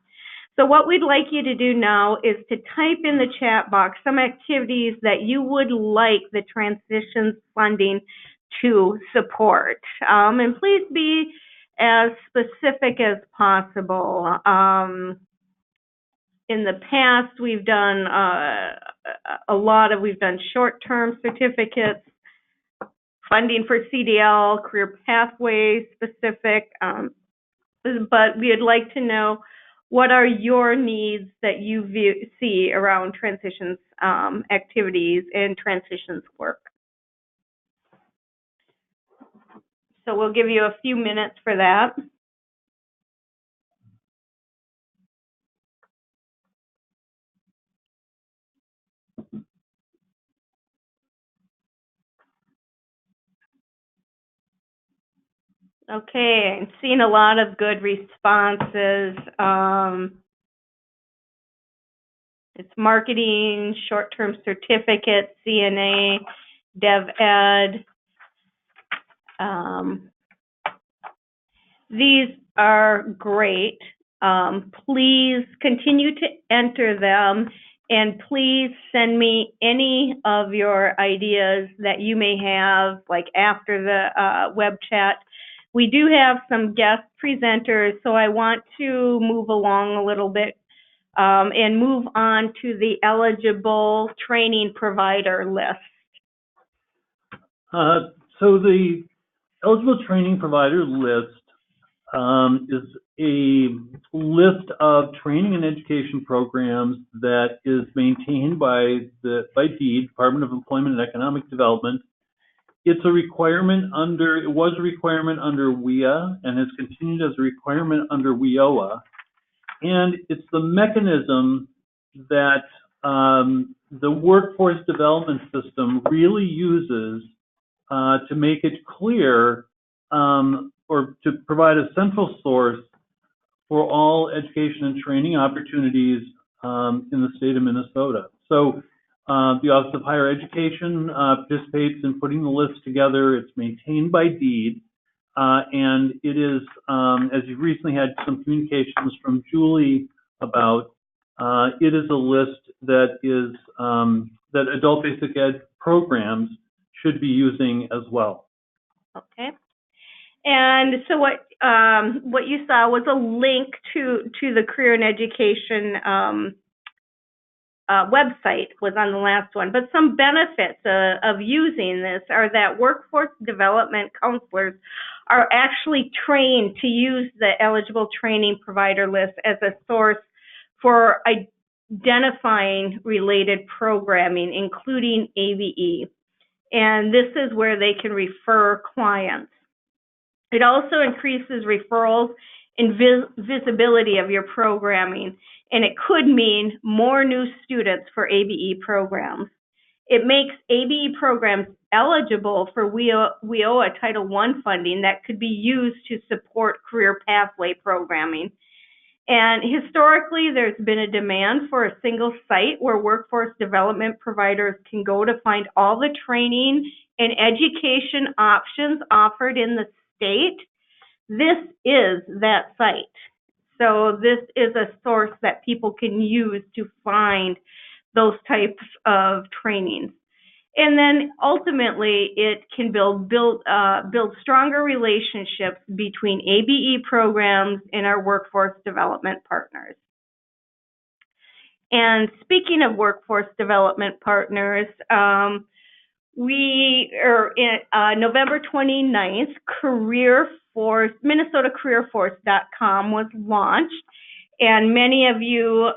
So what we'd like you to do now is to type in the chat box some activities that you would like the transitions funding to support. And please be as specific as possible. In the past, we've done we've done short-term certificates, funding for CDL, career pathway specific, but we'd like to know what are your needs that you see around transitions activities and transitions work. So we'll give you a few minutes for that. Okay, I'm seeing a lot of good responses. It's marketing, short-term certificates, CNA, Dev Ed. These are great. Please continue to enter them, and please send me any of your ideas that you may have, like after the web chat. We do have some guest presenters, so I want to move along a little bit and move on to the eligible training provider list. So the eligible training provider list is a list of training and education programs that is maintained by DEED, Department of Employment and Economic Development. It's a requirement it was a requirement under WIA and has continued as a requirement under WIOA. And it's the mechanism that the workforce development system really uses to make it clear or to provide a central source for all education and training opportunities in the state of Minnesota. So the Office of Higher Education participates in putting the list together. It's maintained by DEED, and it is, as you recently had some communications from Julie about, it is a list that is that adult basic ed programs should be using as well. Okay. And so what you saw was a link to the Career and Education website was on the last one, but some benefits of using this are that workforce development counselors are actually trained to use the eligible training provider list as a source for identifying related programming, including ABE. And this is where they can refer clients. It also increases referrals and visibility of your programming, and it could mean more new students for ABE programs. It makes ABE programs eligible for WIOA Title I funding that could be used to support career pathway programming. And historically, there's been a demand for a single site where workforce development providers can go to find all the training and education options offered in the state. This is that site. So this is a source that people can use to find those types of trainings. And then ultimately, it can build stronger relationships between ABE programs and our workforce development partners. And speaking of workforce development partners, we are in November 29th, MinnesotaCareerForce.com was launched, and many of you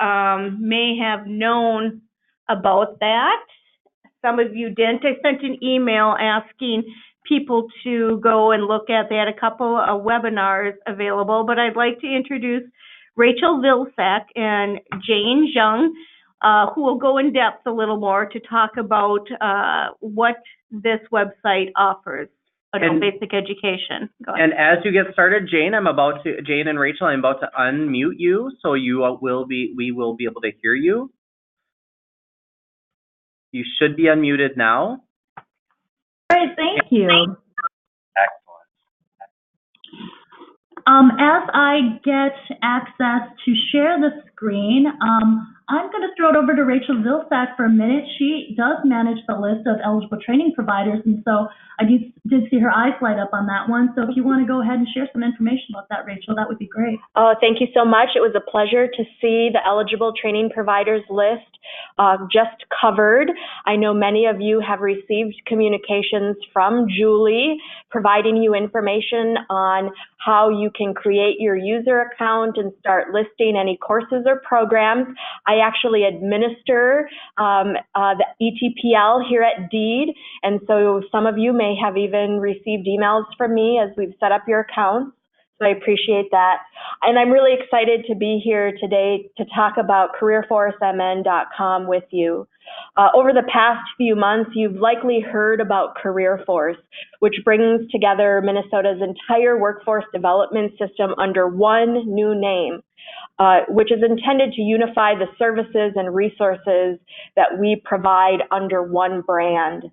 may have known about that. Some of you didn't. I sent an email asking people to go and look at. They had a couple of webinars available, but I'd like to introduce Rachel Vilsack and Jane Jung, who will go in depth a little more to talk about what this website offers, adult basic education. Go ahead. And as you get started, Jane and Rachel, I'm about to unmute you, so we will be able to hear you. You should be unmuted now. All right, thank you. Excellent. As I get access to share the screen, I'm going to throw it over to Rachel Vilsack for a minute. She does manage the list of eligible training providers, and so I did see her eyes light up on that one. So if you want to go ahead and share some information about that, Rachel, that would be great. Oh, thank you so much. It was a pleasure to see the eligible training providers list just covered. I know many of you have received communications from Julie providing you information on how you can create your user account and start listing any courses or programs. I actually administer the ETPL here at DEED, and so some of you may have even received emails from me as we've set up your accounts. So I appreciate that. And I'm really excited to be here today to talk about CareerForceMN.com with you. Over the past few months, you've likely heard about CareerForce, which brings together Minnesota's entire workforce development system under one new name, which is intended to unify the services and resources that we provide under one brand.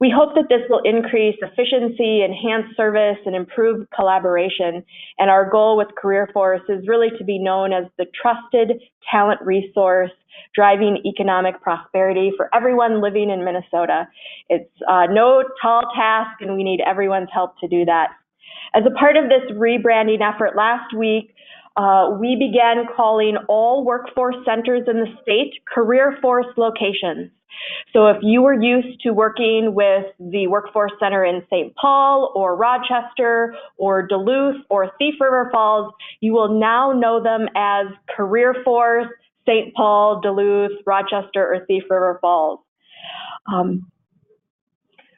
We hope that this will increase efficiency, enhance service, and improve collaboration. And our goal with CareerForce is really to be known as the trusted talent resource driving economic prosperity for everyone living in Minnesota. It's no tall task, and we need everyone's help to do that. As a part of this rebranding effort last week, we began calling all workforce centers in the state CareerForce locations. So if you were used to working with the Workforce Center in St. Paul or Rochester or Duluth or Thief River Falls, you will now know them as CareerForce, St. Paul, Duluth, Rochester, or Thief River Falls.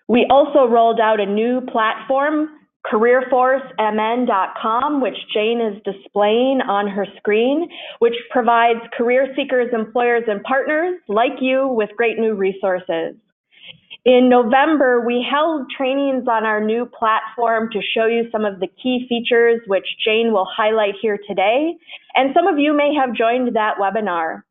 We also rolled out a new platform, CareerForceMN.com, which Jane is displaying on her screen, which provides career seekers, employers, and partners like you with great new resources. In November, we held trainings on our new platform to show you some of the key features, which Jane will highlight here today, and some of you may have joined that webinar.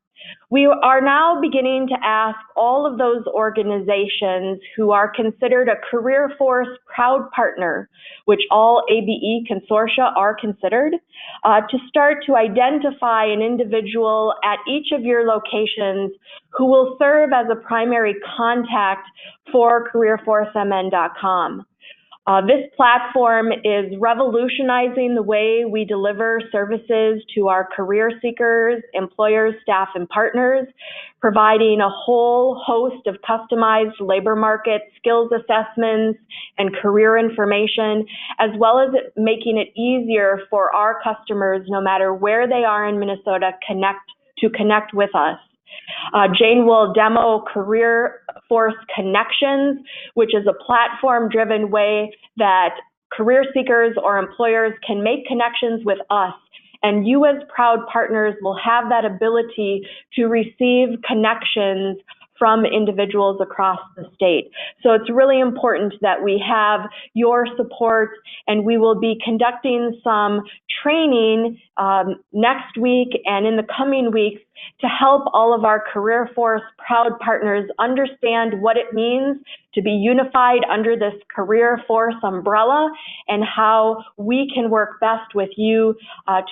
We are now beginning to ask all of those organizations who are considered a CareerForce proud partner, which all ABE consortia are considered, to start to identify an individual at each of your locations who will serve as a primary contact for CareerForceMN.com. This platform is revolutionizing the way we deliver services to our career seekers, employers, staff, and partners, providing a whole host of customized labor market skills assessments and career information, as well as making it easier for our customers, no matter where they are in Minnesota, to connect with us. Jane will demo CareerForce Connections, which is a platform-driven way that career seekers or employers can make connections with us. And you as proud partners will have that ability to receive connections from individuals across the state. So it's really important that we have your support, and we will be conducting some training next week and in the coming weeks to help all of our CareerForce proud partners understand what it means to be unified under this CareerForce umbrella and how we can work best with you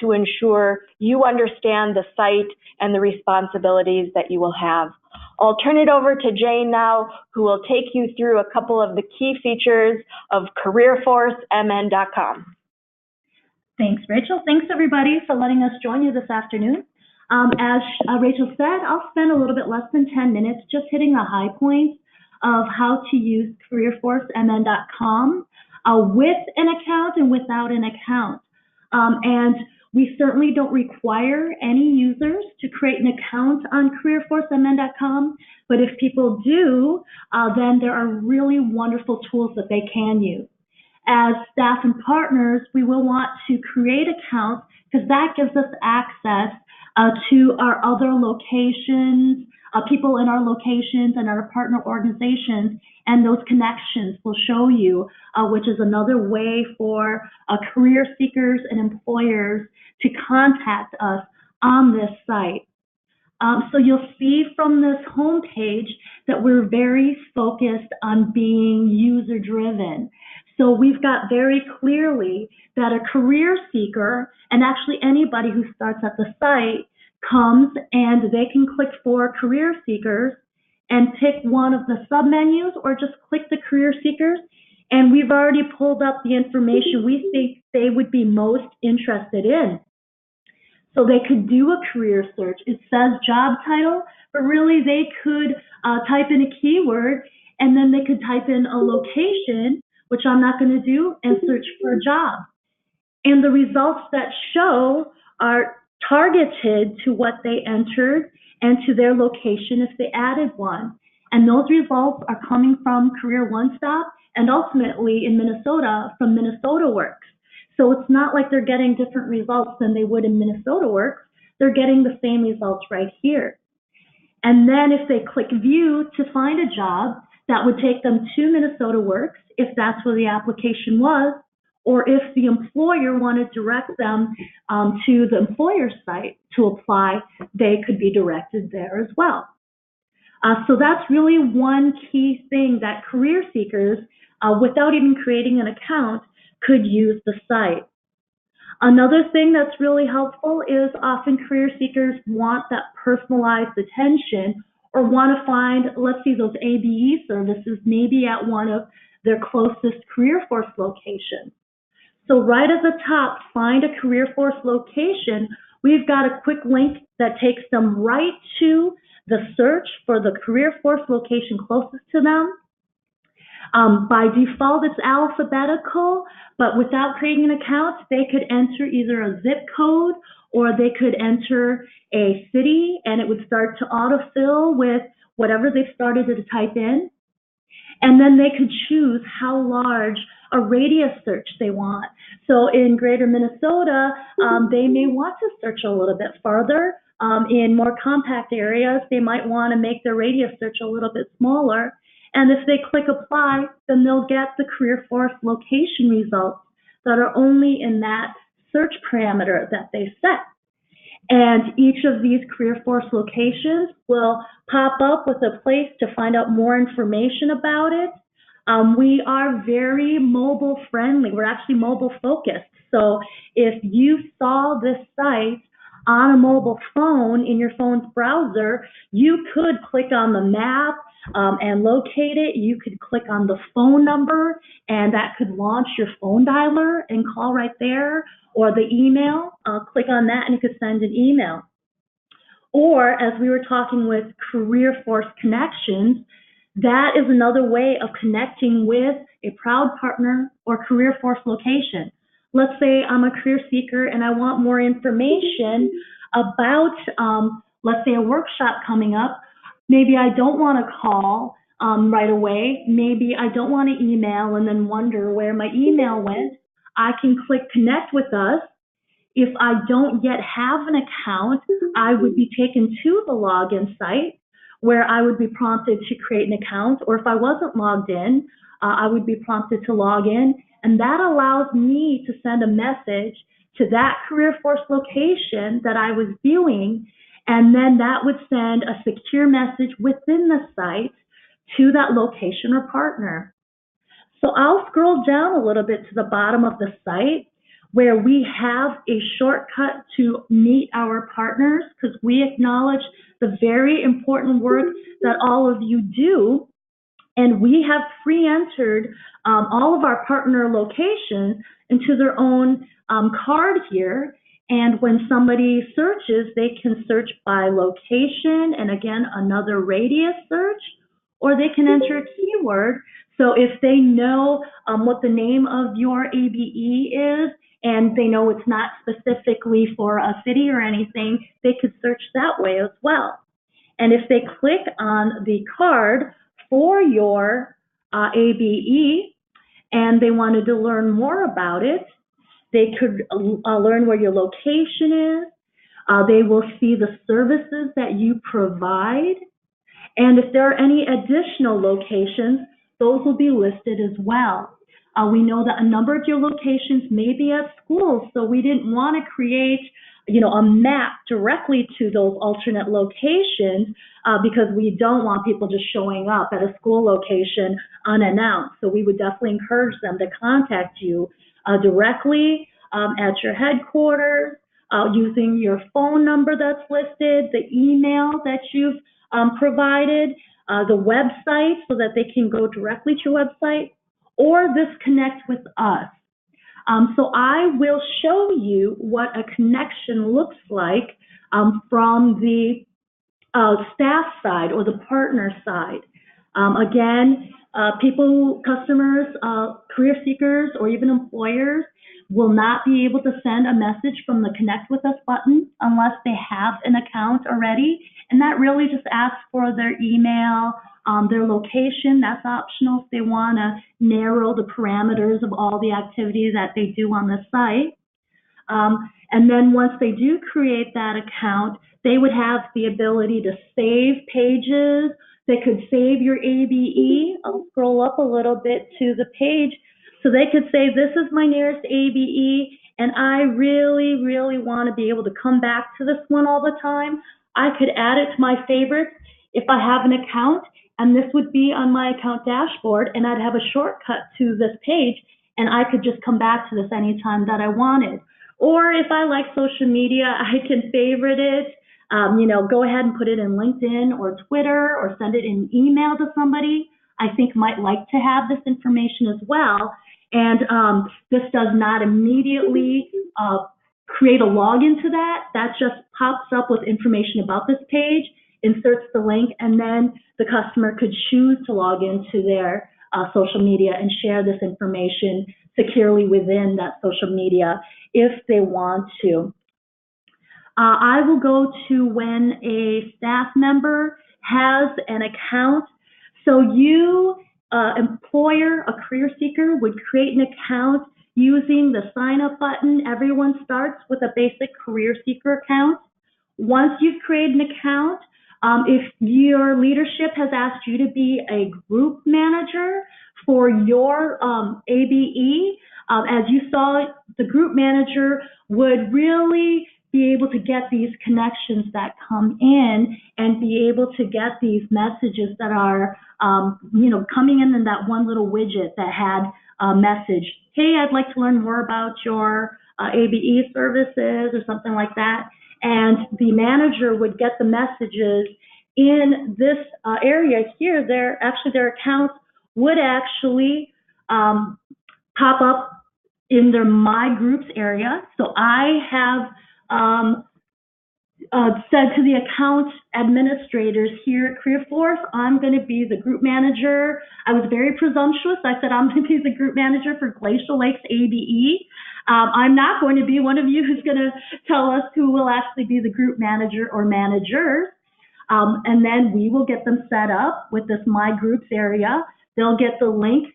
to ensure you understand the site and the responsibilities that you will have. I'll turn it over to Jane now, who will take you through a couple of the key features of CareerForceMN.com. Thanks, Rachel. Thanks, everybody, for letting us join you this afternoon. As Rachel said, I'll spend a little bit less than 10 minutes just hitting the high points of how to use CareerForceMN.com with an account and without an account. And we certainly don't require any users to create an account on CareerForceMN.com, but if people do, then there are really wonderful tools that they can use. As staff and partners, we will want to create accounts because that gives us access to our other locations, people in our locations and our partner organizations, and those connections will show you, which is another way for career seekers and employers to contact us on this site. So you'll see from this homepage that we're very focused on being user-driven. So we've got very clearly that a career seeker, and actually anybody who starts at the site, comes and they can click for career seekers and pick one of the submenus or just click the career seekers. And we've already pulled up the information we think they would be most interested in. So they could do a career search. It says job title, but really they could type in a keyword and then they could type in a location, which I'm not going to do, and search for a job. And the results that show are targeted to what they entered and to their location if they added one. And those results are coming from Career One Stop and ultimately in Minnesota from Minnesota Works. So it's not like they're getting different results than they would in Minnesota Works. They're getting the same results right here. And then if they click View to find a job, that would take them to Minnesota Works if that's where the application was, or if the employer wanted to direct them to the employer site to apply, they could be directed there as well. So that's really one key thing that career seekers, without even creating an account, could use the site. Another thing that's really helpful is often career seekers want that personalized attention or want to find, let's see, those ABE services maybe at one of their closest career force locations. So right at the top, find a career force location. We've got a quick link that takes them right to the search for the career force location closest to them. By default, it's alphabetical, but without creating an account, they could enter either a zip code or they could enter a city, and it would start to autofill with whatever they started to type in. And then they could choose how large a radius search they want. So in greater Minnesota, they may want to search a little bit farther. In more compact areas, they might want to make their radius search a little bit smaller. And if they click apply, then they'll get the career force location results that are only in that search parameter that they set. And each of these career force locations will pop up with a place to find out more information about it. We are very mobile friendly. We're actually mobile focused. So if you saw this site on a mobile phone in your phone's browser, you could click on the map and locate it. You could click on the phone number and that could launch your phone dialer and call right there, or the email, click on that and you could send an email. Or as we were talking with Career Force Connections, that is another way of connecting with a proud partner or career force location. Let's say I'm a career seeker and I want more information about, let's say, a workshop coming up. Maybe I don't want to call right away. Maybe I don't want to email and then wonder where my email went. I can click Connect with Us. If I don't yet have an account, I would be taken to the login site where I would be prompted to create an account, or if I wasn't logged in, I would be prompted to log in, and that allows me to send a message to that career force location that I was viewing, and then that would send a secure message within the site to that location or partner. So I'll scroll down a little bit to the bottom of the site where we have a shortcut to meet our partners, because we acknowledge the very important work that all of you do. And we have pre-entered all of our partner locations into their own card here. And when somebody searches, they can search by location and again, another radius search, or they can enter a keyword. So if they know what the name of your ABE is, and they know it's not specifically for a city or anything, they could search that way as well. And if they click on the card for your ABE and they wanted to learn more about it, they could learn where your location is. They will see the services that you provide. And if there are any additional locations, those will be listed as well. We know that a number of your locations may be at schools, so we didn't want to create, a map directly to those alternate locations because we don't want people just showing up at a school location unannounced. So we would definitely encourage them to contact you directly at your headquarters, using your phone number that's listed, the email that you've provided, the website so that they can go directly to your website, or this Connect with Us. So I will show you what a connection looks like from the staff side or the partner side. Again, customers, career seekers, or even employers will not be able to send a message from the Connect with Us button unless they have an account already. And that really just asks for their email, their location. That's optional if they want to narrow the parameters of all the activities that they do on the site. And then once they do create that account, they would have the ability to save pages. They could save your ABE. I'll scroll up a little bit to the page. So they could say, this is my nearest ABE, and I really, really want to be able to come back to this one all the time. I could add it to my favorites if I have an account, and this would be on my account dashboard, and I'd have a shortcut to this page, and I could just come back to this anytime that I wanted. Or if I like social media, I can favorite it, go ahead and put it in LinkedIn or Twitter, or send it in email to somebody I think might like to have this information as well. And this does not immediately create a login to that. That just pops up with information about this page, inserts the link, and then the customer could choose to log into their social media and share this information securely within that social media if they want to. I will go to when a staff member has an account. So you, employer, a career seeker, would create an account using the sign up button. Everyone starts with a basic career seeker account. Once you've created an account, if your leadership has asked you to be a group manager for your ABE, as you saw, the group manager would really be able to get these connections that come in and be able to get these messages that are, coming in that one little widget that had a message. Hey, I'd like to learn more about your ABE services or something like that. And the manager would get the messages in this area here. Their accounts would actually pop up in their My Groups area. So I have said to the account administrators here at Career Force, I'm going to be the group manager. I was very presumptuous. I said I'm going to be the group manager for Glacial Lakes ABE. I'm not going to be one of you who's going to tell us who will actually be the group manager or managers. And then we will get them set up with this My Groups area. They'll get the link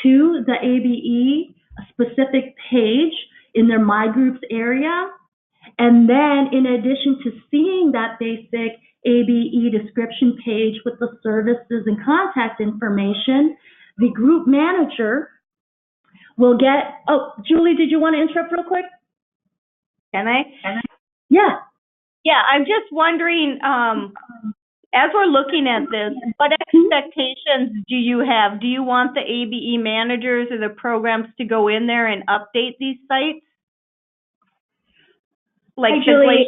to the ABE specific page in their My Groups area. And then in addition to seeing that basic ABE description page with the services and contact information, the group manager will get, oh, Julie, did you want to interrupt real quick? Can I? Yeah. Yeah, I'm just wondering, as we're looking at this, what expectations do you have? Do you want the ABE managers or the programs to go in there and update these sites? Hi, Julie.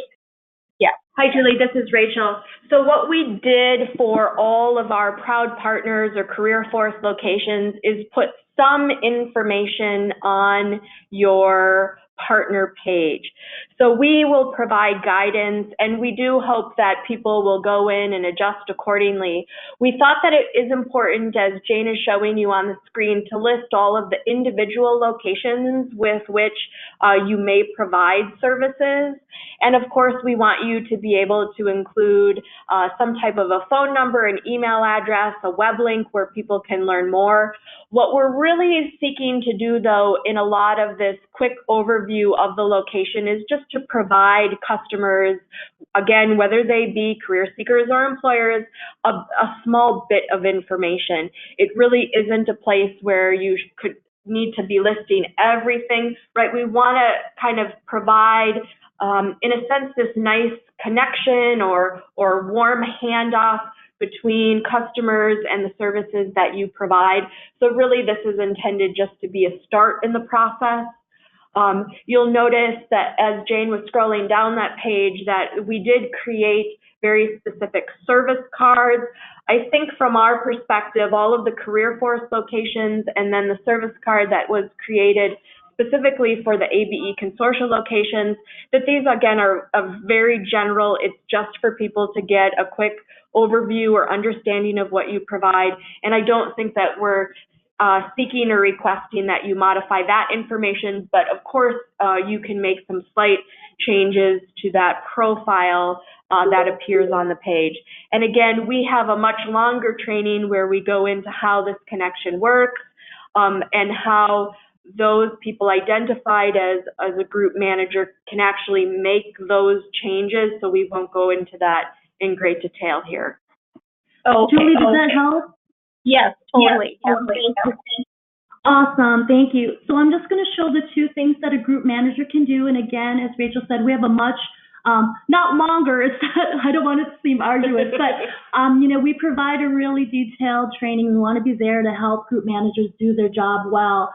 Yeah. Hi, Julie. This is Rachel. So what we did for all of our proud partners or Career Force locations is put some information on your partner page. So we will provide guidance, and we do hope that people will go in and adjust accordingly. We thought that it is important, as Jane is showing you on the screen, to list all of the individual locations with which you may provide services. And of course, we want you to be able to include some type of a phone number, an email address, a web link where people can learn more. What we're really seeking to do, though, in a lot of this quick overview of the location is just to provide customers, again, whether they be career seekers or employers, a small bit of information. It really isn't a place where you could need to be listing everything, right? We want to kind of provide, in a sense, this nice connection or warm handoff between customers and the services that you provide. So really, this is intended just to be a start in the process. You'll notice that as Jane was scrolling down that page that we did create very specific service cards. I think from our perspective, all of the career force locations and then the service card that was created specifically for the ABE Consortium locations, that these again are very general. It's just for people to get a quick overview or understanding of what you provide. And I don't think that we're seeking or requesting that you modify that information, but of course you can make some slight changes to that profile that appears on the page. And again, we have a much longer training where we go into how this connection works and how those people identified as a group manager can actually make those changes, so we won't go into that in great detail here. Okay. Julie, does that help? Yes, totally. Yes, awesome, thank you. So I'm just going to show the two things that a group manager can do. And again, as Rachel said, we have a much, not longer, it's not, I don't want it to seem arduous, but you know, we provide a really detailed training. We want to be there to help group managers do their job well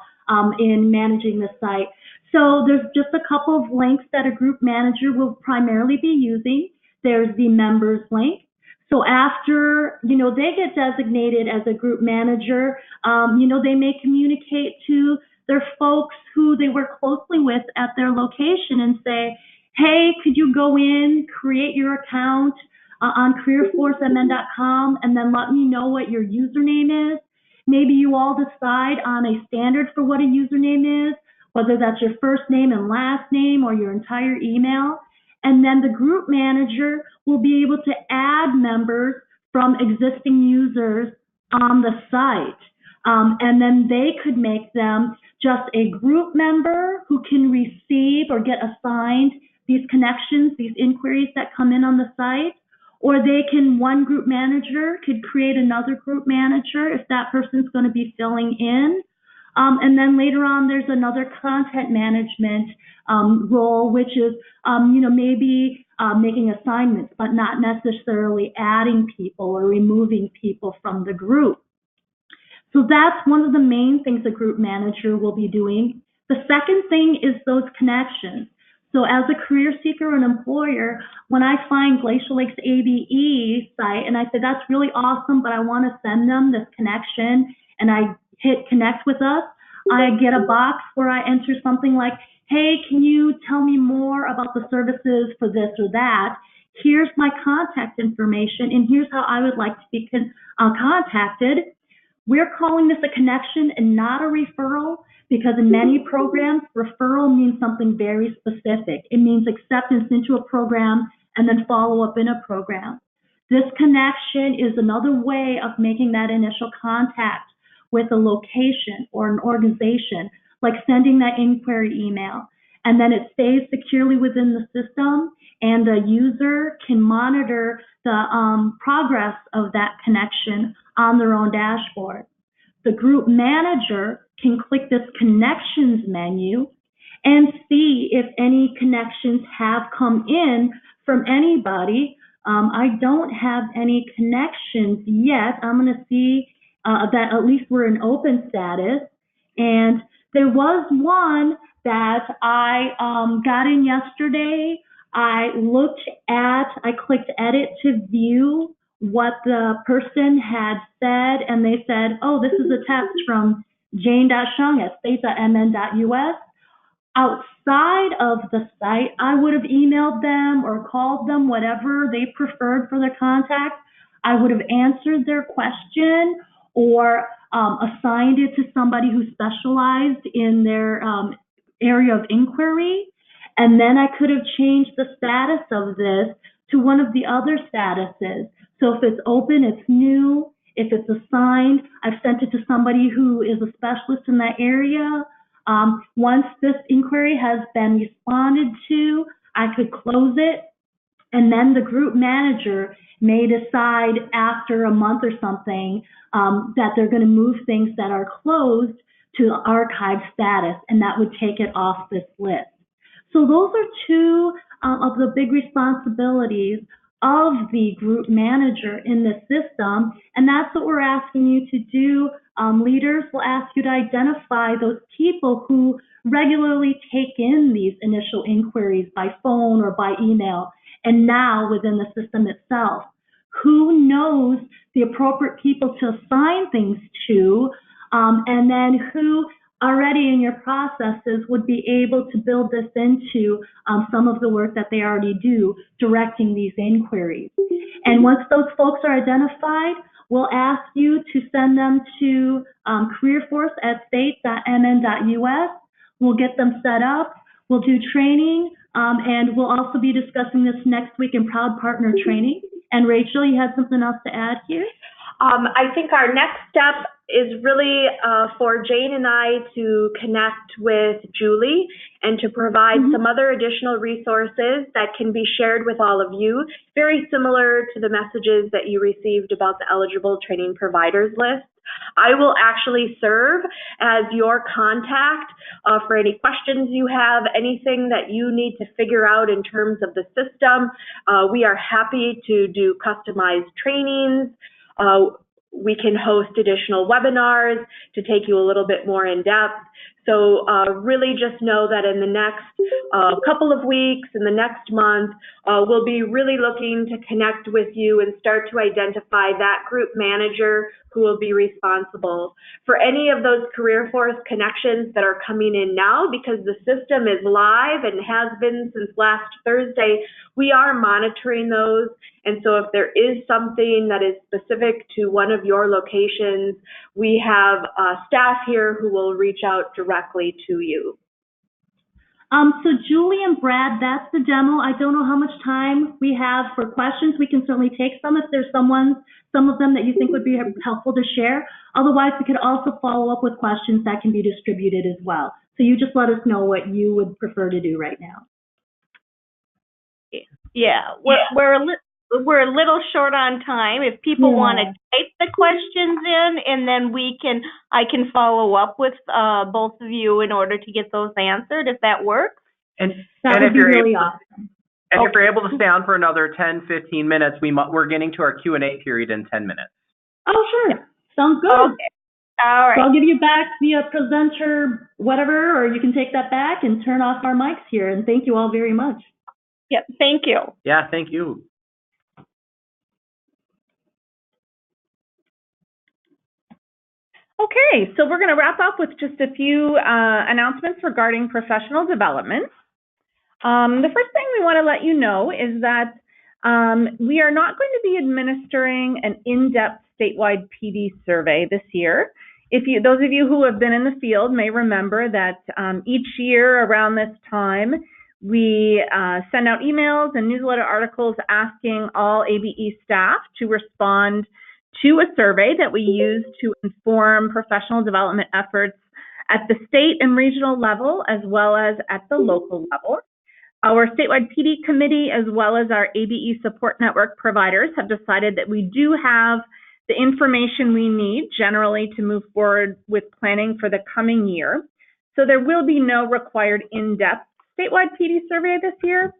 in managing the site. So there's just a couple of links that a group manager will primarily be using. There's the members link. So after, you know, they get designated as a group manager, you know, they may communicate to their folks who they work closely with at their location and say, hey, could you go in, create your account on careerforcemn.com and then let me know what your username is. Maybe you all decide on a standard for what a username is, whether that's your first name and last name or your entire email. And then the group manager will be able to add members from existing users on the site. And then they could make them just a group member who can receive or get assigned these connections, these inquiries that come in on the site. Or they can, one group manager could create another group manager if that person's going to be filling in. And then later on, there's another content management role, which is, you know, maybe making assignments, but not necessarily adding people or removing people from the group. So that's one of the main things a group manager will be doing. The second thing is those connections. So as a career seeker or an employer, when I find Glacial Lake's ABE site and I say, that's really awesome, but I want to send them this connection, and I hit connect with us, I get a box where I enter something like, hey, can you tell me more about the services for this or that? Here's my contact information, and here's how I would like to be contacted. We're calling this a connection and not a referral, because in many programs, referral means something very specific. It means acceptance into a program and then follow up in a program. This connection is another way of making that initial contact with a location or an organization, like sending that inquiry email. And then it stays securely within the system, and the user can monitor the progress of that connection on their own dashboard. The group manager can click this connections menu and see if any connections have come in from anybody. I don't have any connections yet. I'm going to see that at least we're in open status. And there was one that I got in yesterday. I clicked edit to view what the person had said, and they said, oh, this is a text from jane.shung@mn.us. Outside of the site, I would have emailed them or called them, whatever they preferred for their contact. I would have answered their question or assigned it to somebody who specialized in their area of inquiry. And then I could have changed the status of this to one of the other statuses. So if it's open, it's new. If it's assigned, I've sent it to somebody who is a specialist in that area. Once this inquiry has been responded to, I could close it. And then the group manager may decide after a month or something that they're going to move things that are closed to the archive status, and that would take it off this list. So those are two of the big responsibilities of the group manager in the system, and that's what we're asking you to do. Leaders will ask you to identify those people who regularly take in these initial inquiries by phone or by email, and now within the system itself. Who knows the appropriate people to assign things to, and then who already in your processes would be able to build this into some of the work that they already do, directing these inquiries. And once those folks are identified, we'll ask you to send them to careerforce@state.mn.us. We'll get them set up, we'll do training, and we'll also be discussing this next week in Proud Partner training. And Rachel, you had something else to add here? I think our next step is really for Jane and I to connect with Julie and to provide some other additional resources that can be shared with all of you, very similar to the messages that you received about the eligible training providers list. I will actually serve as your contact for any questions you have, anything that you need to figure out in terms of the system. We are happy to do customized trainings. We can host additional webinars to take you a little bit more in depth. So really just know that in the next couple of weeks, in the next month, we'll be really looking to connect with you and start to identify that group manager who will be responsible for any of those career force connections that are coming in now, because the system is live and has been since last Thursday. We are monitoring those. And so if there is something that is specific to one of your locations, we have staff here who will reach out directly to you. So Julie and Brad, that's the demo. I don't know how much time we have for questions. We can certainly take some if there's some of them that you think would be helpful to share. Otherwise, we could also follow up with questions that can be distributed as well. So you just let us know what you would prefer to do right now. Yeah, we're a little short on time. If people want to type the questions in, and then I can follow up with both of you in order to get those answered, if that works. And That would be really awesome. And if you're able to stay on for another 10, 15 minutes, we're getting to our Q&A period in 10 minutes. Oh, sure. Sounds good. Okay. All right. So I'll give you back the presenter, whatever, or you can take that back and turn off our mics here. And thank you all very much. Yep. Thank you. Yeah, thank you. Okay, so we're going to wrap up with just a few announcements regarding professional development. The first thing we want to let you know is that we are not going to be administering an in-depth statewide PD survey this year. Those of you who have been in the field may remember that each year around this time, we send out emails and newsletter articles asking all ABE staff to respond to a survey that we use to inform professional development efforts at the state and regional level, as well as at the local level. Our statewide PD committee, as well as our ABE support network providers, have decided that we do have the information we need generally to move forward with planning for the coming year. So there will be no required in-depth statewide PD survey this year.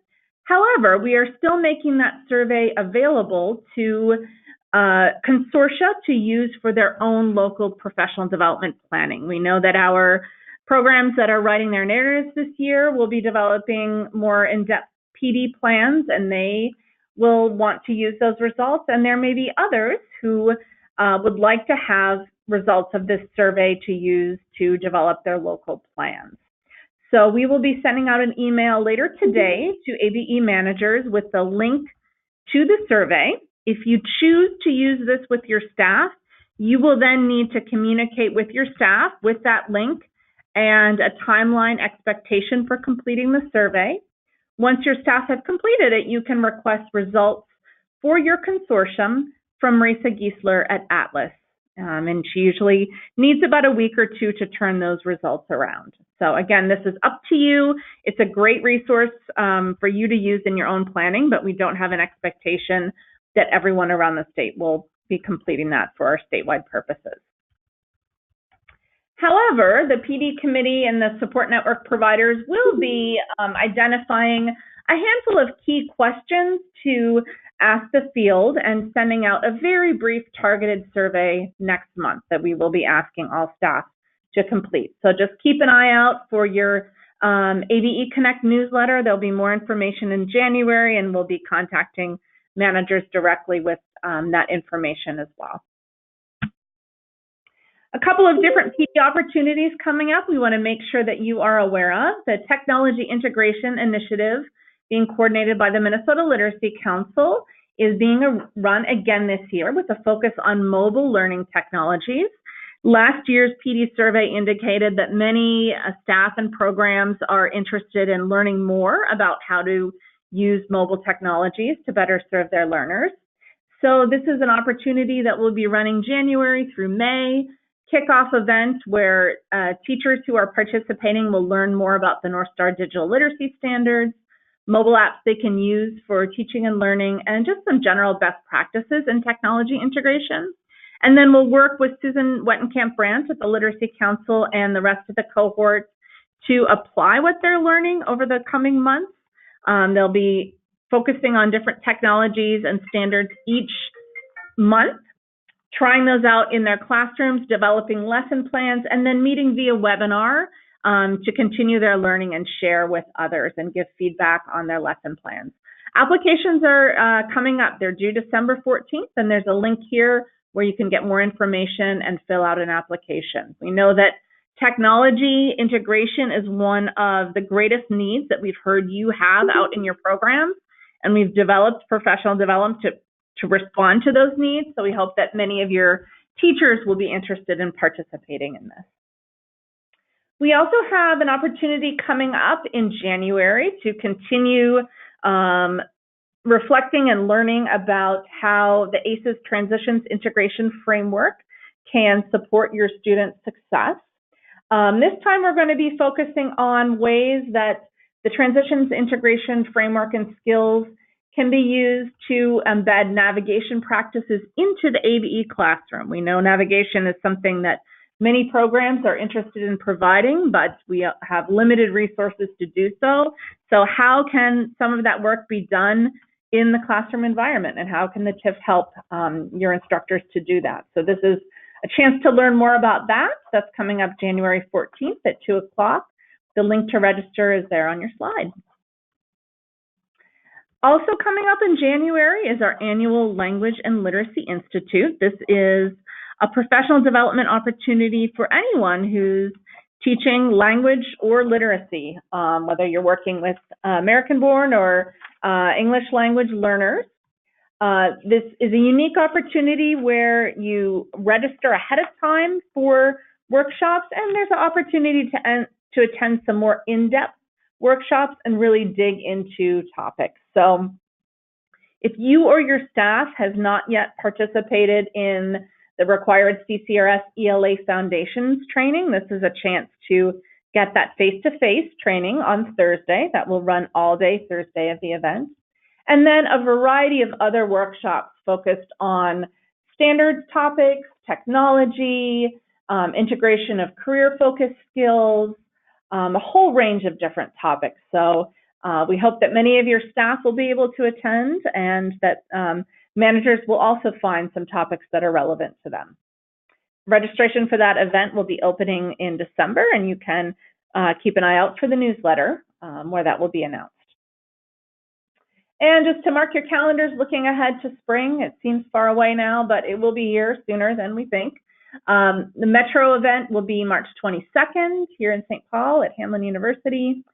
However, we are still making that survey available to consortia to use for their own local professional development planning. We know that our programs that are writing their narratives this year will be developing more in-depth PD plans, and they will want to use those results. And there may be others who would like to have results of this survey to use to develop their local plans. So we will be sending out an email later today to ABE managers with the link to the survey. If you choose to use this with your staff, you will then need to communicate with your staff with that link and a timeline expectation for completing the survey. Once your staff have completed it, you can request results for your consortium from Marisa Giesler at Atlas. And she usually needs about a week or two to turn those results around. So again, this is up to you. It's a great resource for you to use in your own planning, but we don't have an expectation that everyone around the state will be completing that for our statewide purposes. However, the PD committee and the support network providers will be identifying a handful of key questions to ask the field and sending out a very brief targeted survey next month that we will be asking all staff to complete. So just keep an eye out for your ABE Connect newsletter. There'll be more information in January, and we'll be contacting managers directly with that information as well. A couple of different PD opportunities coming up we want to make sure that you are aware of. The Technology Integration Initiative being coordinated by the Minnesota Literacy Council is being run again this year with a focus on mobile learning technologies. Last year's PD survey indicated that many staff and programs are interested in learning more about how to use mobile technologies to better serve their learners. So this is an opportunity that will be running January through May, kickoff event where teachers who are participating will learn more about the North Star Digital Literacy Standards, mobile apps they can use for teaching and learning, and just some general best practices in technology integration. And then we'll work with Susan Wettenkamp Brandt at the Literacy Council and the rest of the cohort to apply what they're learning over the coming months. They'll be focusing on different technologies and standards each month, trying those out in their classrooms, developing lesson plans, and then meeting via webinar to continue their learning and share with others and give feedback on their lesson plans. Applications are coming up. They're due December 14th, and there's a link here where you can get more information and fill out an application. We know that technology integration is one of the greatest needs that we've heard you have out in your programs, and we've developed professional development to respond to those needs. So we hope that many of your teachers will be interested in participating in this. We also have an opportunity coming up in January to continue reflecting and learning about how the ACES Transitions Integration Framework can support your student success. This time we're going to be focusing on ways that the Transitions Integration Framework and skills can be used to embed navigation practices into the ABE classroom. We know navigation is something that many programs are interested in providing, but we have limited resources to do so. So how can some of that work be done in the classroom environment, and how can the TIF help your instructors to do that? So this is a chance to learn more about that. That's coming up January 14th at 2 o'clock. The link to register is there on your slide. Also coming up in January is our annual Language and Literacy Institute. This is a professional development opportunity for anyone who's teaching language or literacy, whether you're working with American-born or English language learners. This is a unique opportunity where you register ahead of time for workshops, and there's an opportunity to attend some more in-depth workshops and really dig into topics. So if you or your staff has not yet participated in the required CCRS ELA Foundations training, this is a chance to get that face-to-face training on Thursday. That will run all day Thursday of the event. And then a variety of other workshops focused on standards topics, technology, integration of career-focused skills, a whole range of different topics. So we hope that many of your staff will be able to attend, and that managers will also find some topics that are relevant to them. Registration for that event will be opening in December, and you can keep an eye out for the newsletter where that will be announced. And just to mark your calendars, looking ahead to spring, it seems far away now, but it will be here sooner than we think. The Metro event will be March 22nd here in St. Paul at Hamline University.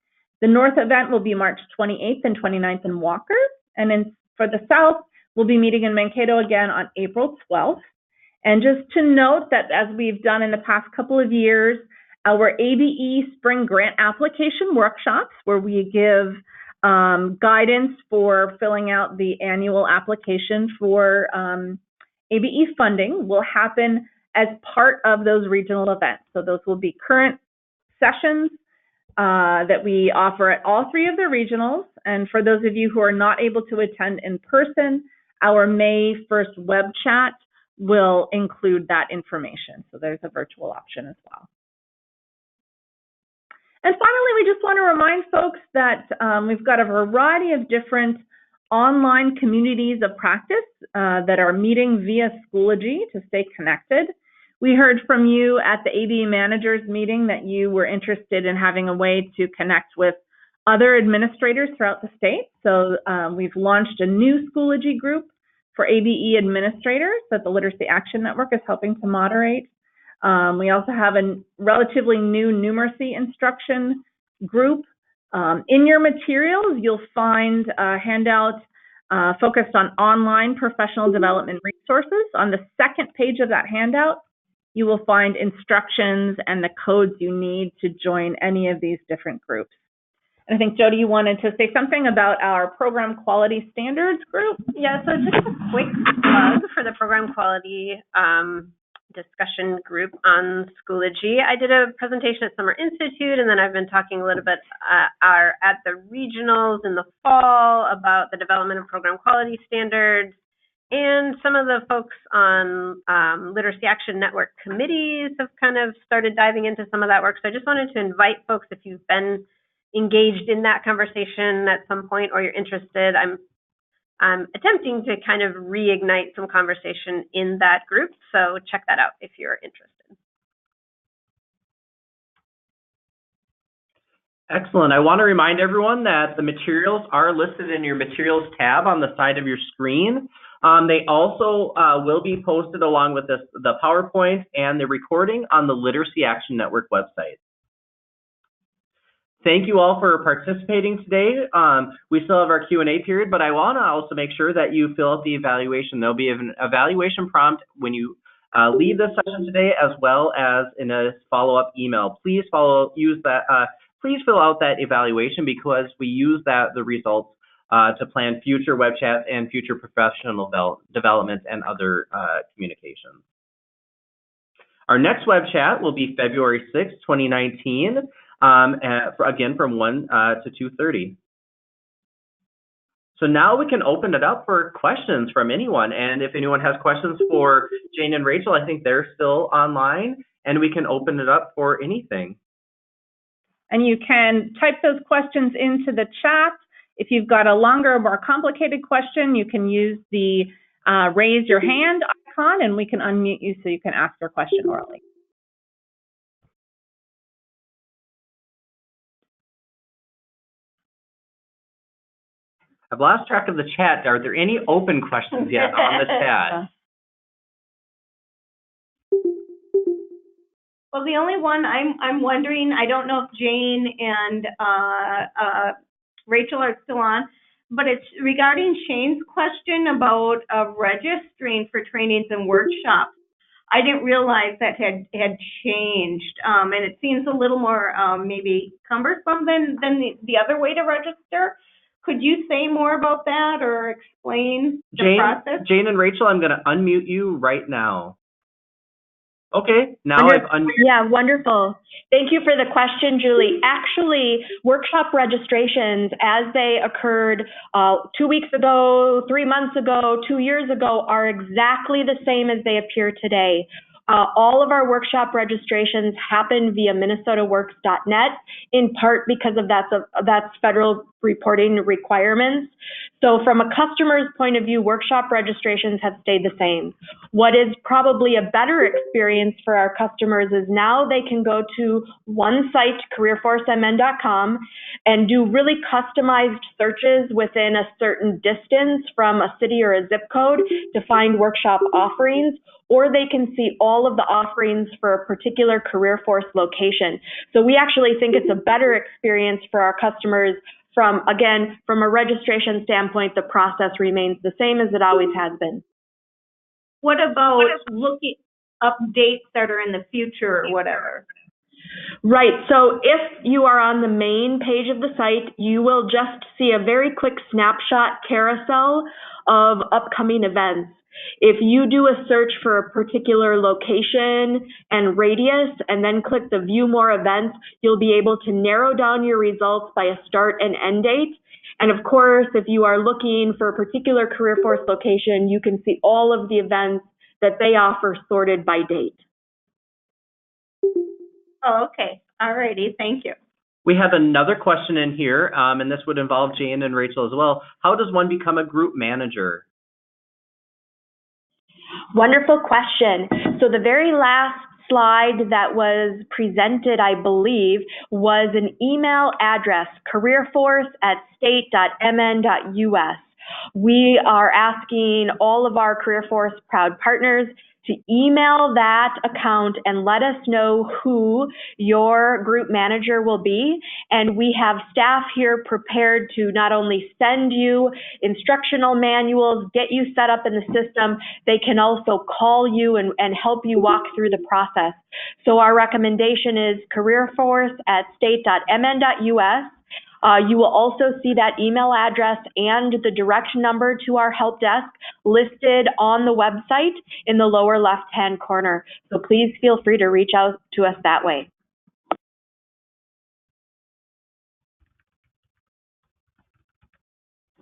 The North event will be March 28th and 29th in Walker. And for the South, we'll be meeting in Mankato again on April 12th. And just to note that as we've done in the past couple of years, our ABE Spring Grant Application workshops, where we give guidance for filling out the annual application for ABE funding, will happen as part of those regional events. So those will be current sessions that we offer at all three of the regionals. And for those of you who are not able to attend in person, our May 1st web chat will include that information. So there's a virtual option as well. And finally, we just want to remind folks that we've got a variety of different online communities of practice that are meeting via Schoology to stay connected. We heard from you at the ABE managers meeting that you were interested in having a way to connect with other administrators throughout the state. So we've launched a new Schoology group for ABE administrators that the Literacy Action Network is helping to moderate. We also have a relatively new numeracy instruction group. In your materials, you'll find a handout focused on online professional development resources. On the second page of that handout, you will find instructions and the codes you need to join any of these different groups. And I think, Jody, you wanted to say something about our program quality standards group. Yeah, so just a quick plug for the program quality discussion group on Schoology. I did a presentation at Summer Institute, and then I've been talking a little bit at the regionals in the fall about the development of program quality standards. And some of the folks on Literacy Action Network committees have kind of started diving into some of that work. So I just wanted to invite folks, if you've been engaged in that conversation at some point or you're interested, I'm attempting to kind of reignite some conversation in that group. So check that out if you're interested. Excellent. I want to remind everyone that the materials are listed in your materials tab on the side of your screen. They also will be posted along with the PowerPoint and the recording on the Literacy Action Network website. Thank you all for participating today. We still have our Q&A period, but I want to also make sure that you fill out the evaluation. There'll be an evaluation prompt when you leave this session today, as well as in a follow-up email. Please please fill out that evaluation, because we use the results to plan future web chats and future professional developments and other communications. Our next web chat will be February 6, 2019, again from 1 to 2:30. So now we can open it up for questions from anyone. And if anyone has questions for Jane and Rachel, I think they're still online, and we can open it up for anything. And you can type those questions into the chat. If you've got a longer or more complicated question, you can use the raise your hand icon, and we can unmute you so you can ask your question orally. I've lost track of the chat. Are there any open questions yet on the chat? Well, the only one I'm wondering, I don't know if Jane and Rachel are still on, but it's regarding Shane's question about registering for trainings and workshops. I didn't realize that had changed, and it seems a little more maybe cumbersome than the other way to register. Could you say more about that or explain the process? Jane and Rachel, I'm going to unmute you right now. Okay, now I've unmuted. Yeah, wonderful. Thank you for the question, Julie. Actually, workshop registrations, as they occurred 2 weeks ago, 3 months ago, 2 years ago, are exactly the same as they appear today. All of our workshop registrations happen via minnesotaworks.net, in part because of that's federal reporting requirements. So from a customer's point of view, workshop registrations have stayed the same. What is probably a better experience for our customers is now they can go to one site, careerforcemn.com, and do really customized searches within a certain distance from a city or a zip code to find workshop offerings, or they can see all of the offerings for a particular career force location. So we actually think it's a better experience for our customers. From a registration standpoint, the process remains the same as it always has been. What about looking up dates that are in the future or whatever? Right, so if you are on the main page of the site, you will just see a very quick snapshot carousel of upcoming events. If you do a search for a particular location and radius and then click the View More Events, you'll be able to narrow down your results by a start and end date. And of course, if you are looking for a particular career force location, you can see all of the events that they offer sorted by date. Oh, okay. All righty. Thank you. We have another question in here, and this would involve Jane and Rachel as well. How does one become a group manager? Wonderful question. So the very last slide that was presented, I believe, was an email address, careerforce@state.mn.us. We are asking all of our CareerForce proud partners to email that account and let us know who your group manager will be. And we have staff here prepared to not only send you instructional manuals, get you set up in the system, they can also call you and help you walk through the process. So our recommendation is careerforce@state.mn.us. You will also see that email address and the direct number to our help desk listed on the website in the lower left-hand corner. So please feel free to reach out to us that way.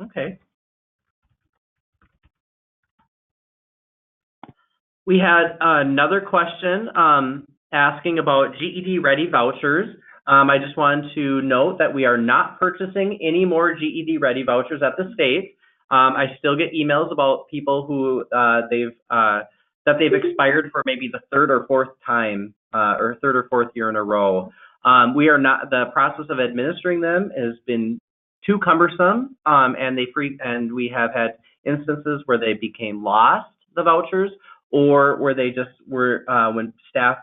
Okay. We had another question asking about GED Ready vouchers. I just wanted to note that we are not purchasing any more GED Ready vouchers at the state. I still get emails about people who they've expired for maybe the third or fourth time, or third or fourth year in a row. We are not. The process of administering them has been too cumbersome, and we have had instances where they became lost, the vouchers, or where they just were when staff.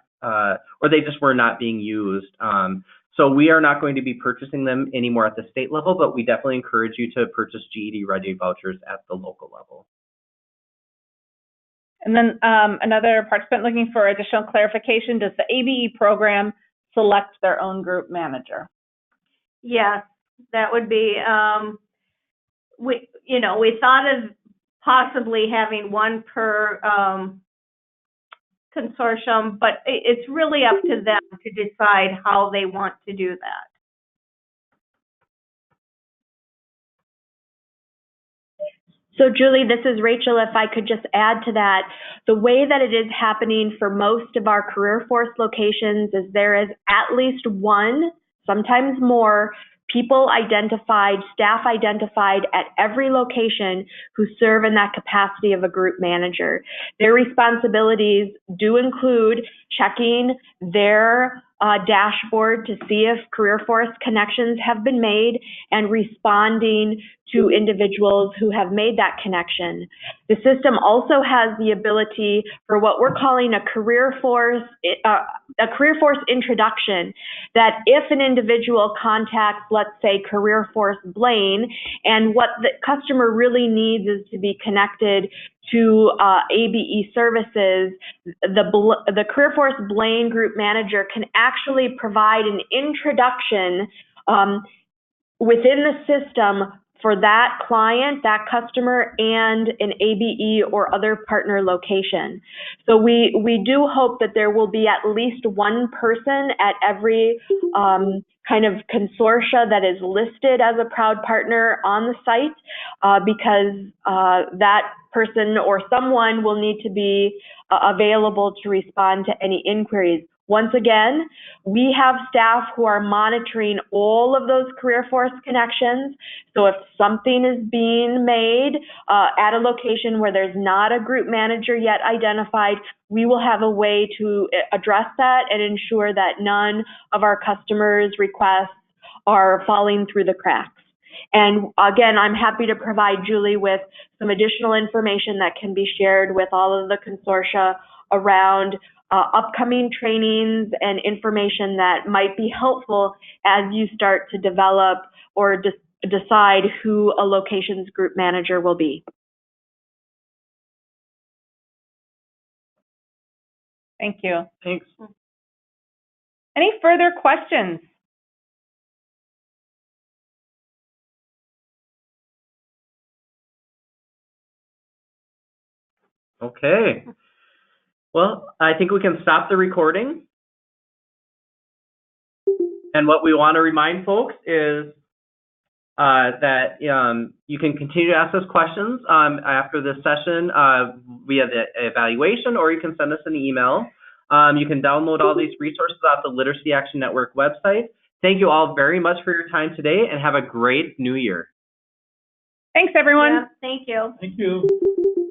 Or they just were not being used. So we are not going to be purchasing them anymore at the state level, but we definitely encourage you to purchase GED Ready vouchers at the local level. And then another participant looking for additional clarification, does the ABE program select their own group manager? Yes, that would be, we thought of possibly having one per consortium, but it's really up to them to decide how they want to do that. So Julie, this is Rachel. If I could just add to that, the way that it is happening for most of our CareerForce locations is there is at least one, sometimes more, people identified, staff identified at every location who serve in that capacity of a group manager. Their responsibilities do include checking their dashboard to see if CareerForce connections have been made and responding to individuals who have made that connection. The system also has the ability for what we're calling a CareerForce introduction, that if an individual contacts, let's say, CareerForce Blaine, and what the customer really needs is to be connected to ABE services, the CareerForce Blaine Group Manager can actually provide an introduction within the system for that client, that customer, and an ABE or other partner location. So we do hope that there will be at least one person at every kind of consortia that is listed as a proud partner on the site, because that person or someone will need to be available to respond to any inquiries. Once again, we have staff who are monitoring all of those CareerForce connections. So if something is being made at a location where there's not a group manager yet identified, we will have a way to address that and ensure that none of our customers' requests are falling through the cracks. And again, I'm happy to provide Julie with some additional information that can be shared with all of the consortia around upcoming trainings and information that might be helpful as you start to develop or decide who a location's group manager will be. Thank you. Thanks. Any further questions? Okay. Well, I think we can stop the recording. And what we want to remind folks is that you can continue to ask us questions after this session via the evaluation, or you can send us an email. You can download all these resources off the Literacy Action Network website, Thank you all very much for your time today, and have a great new year. Thanks, everyone. Yeah, thank you. Thank you.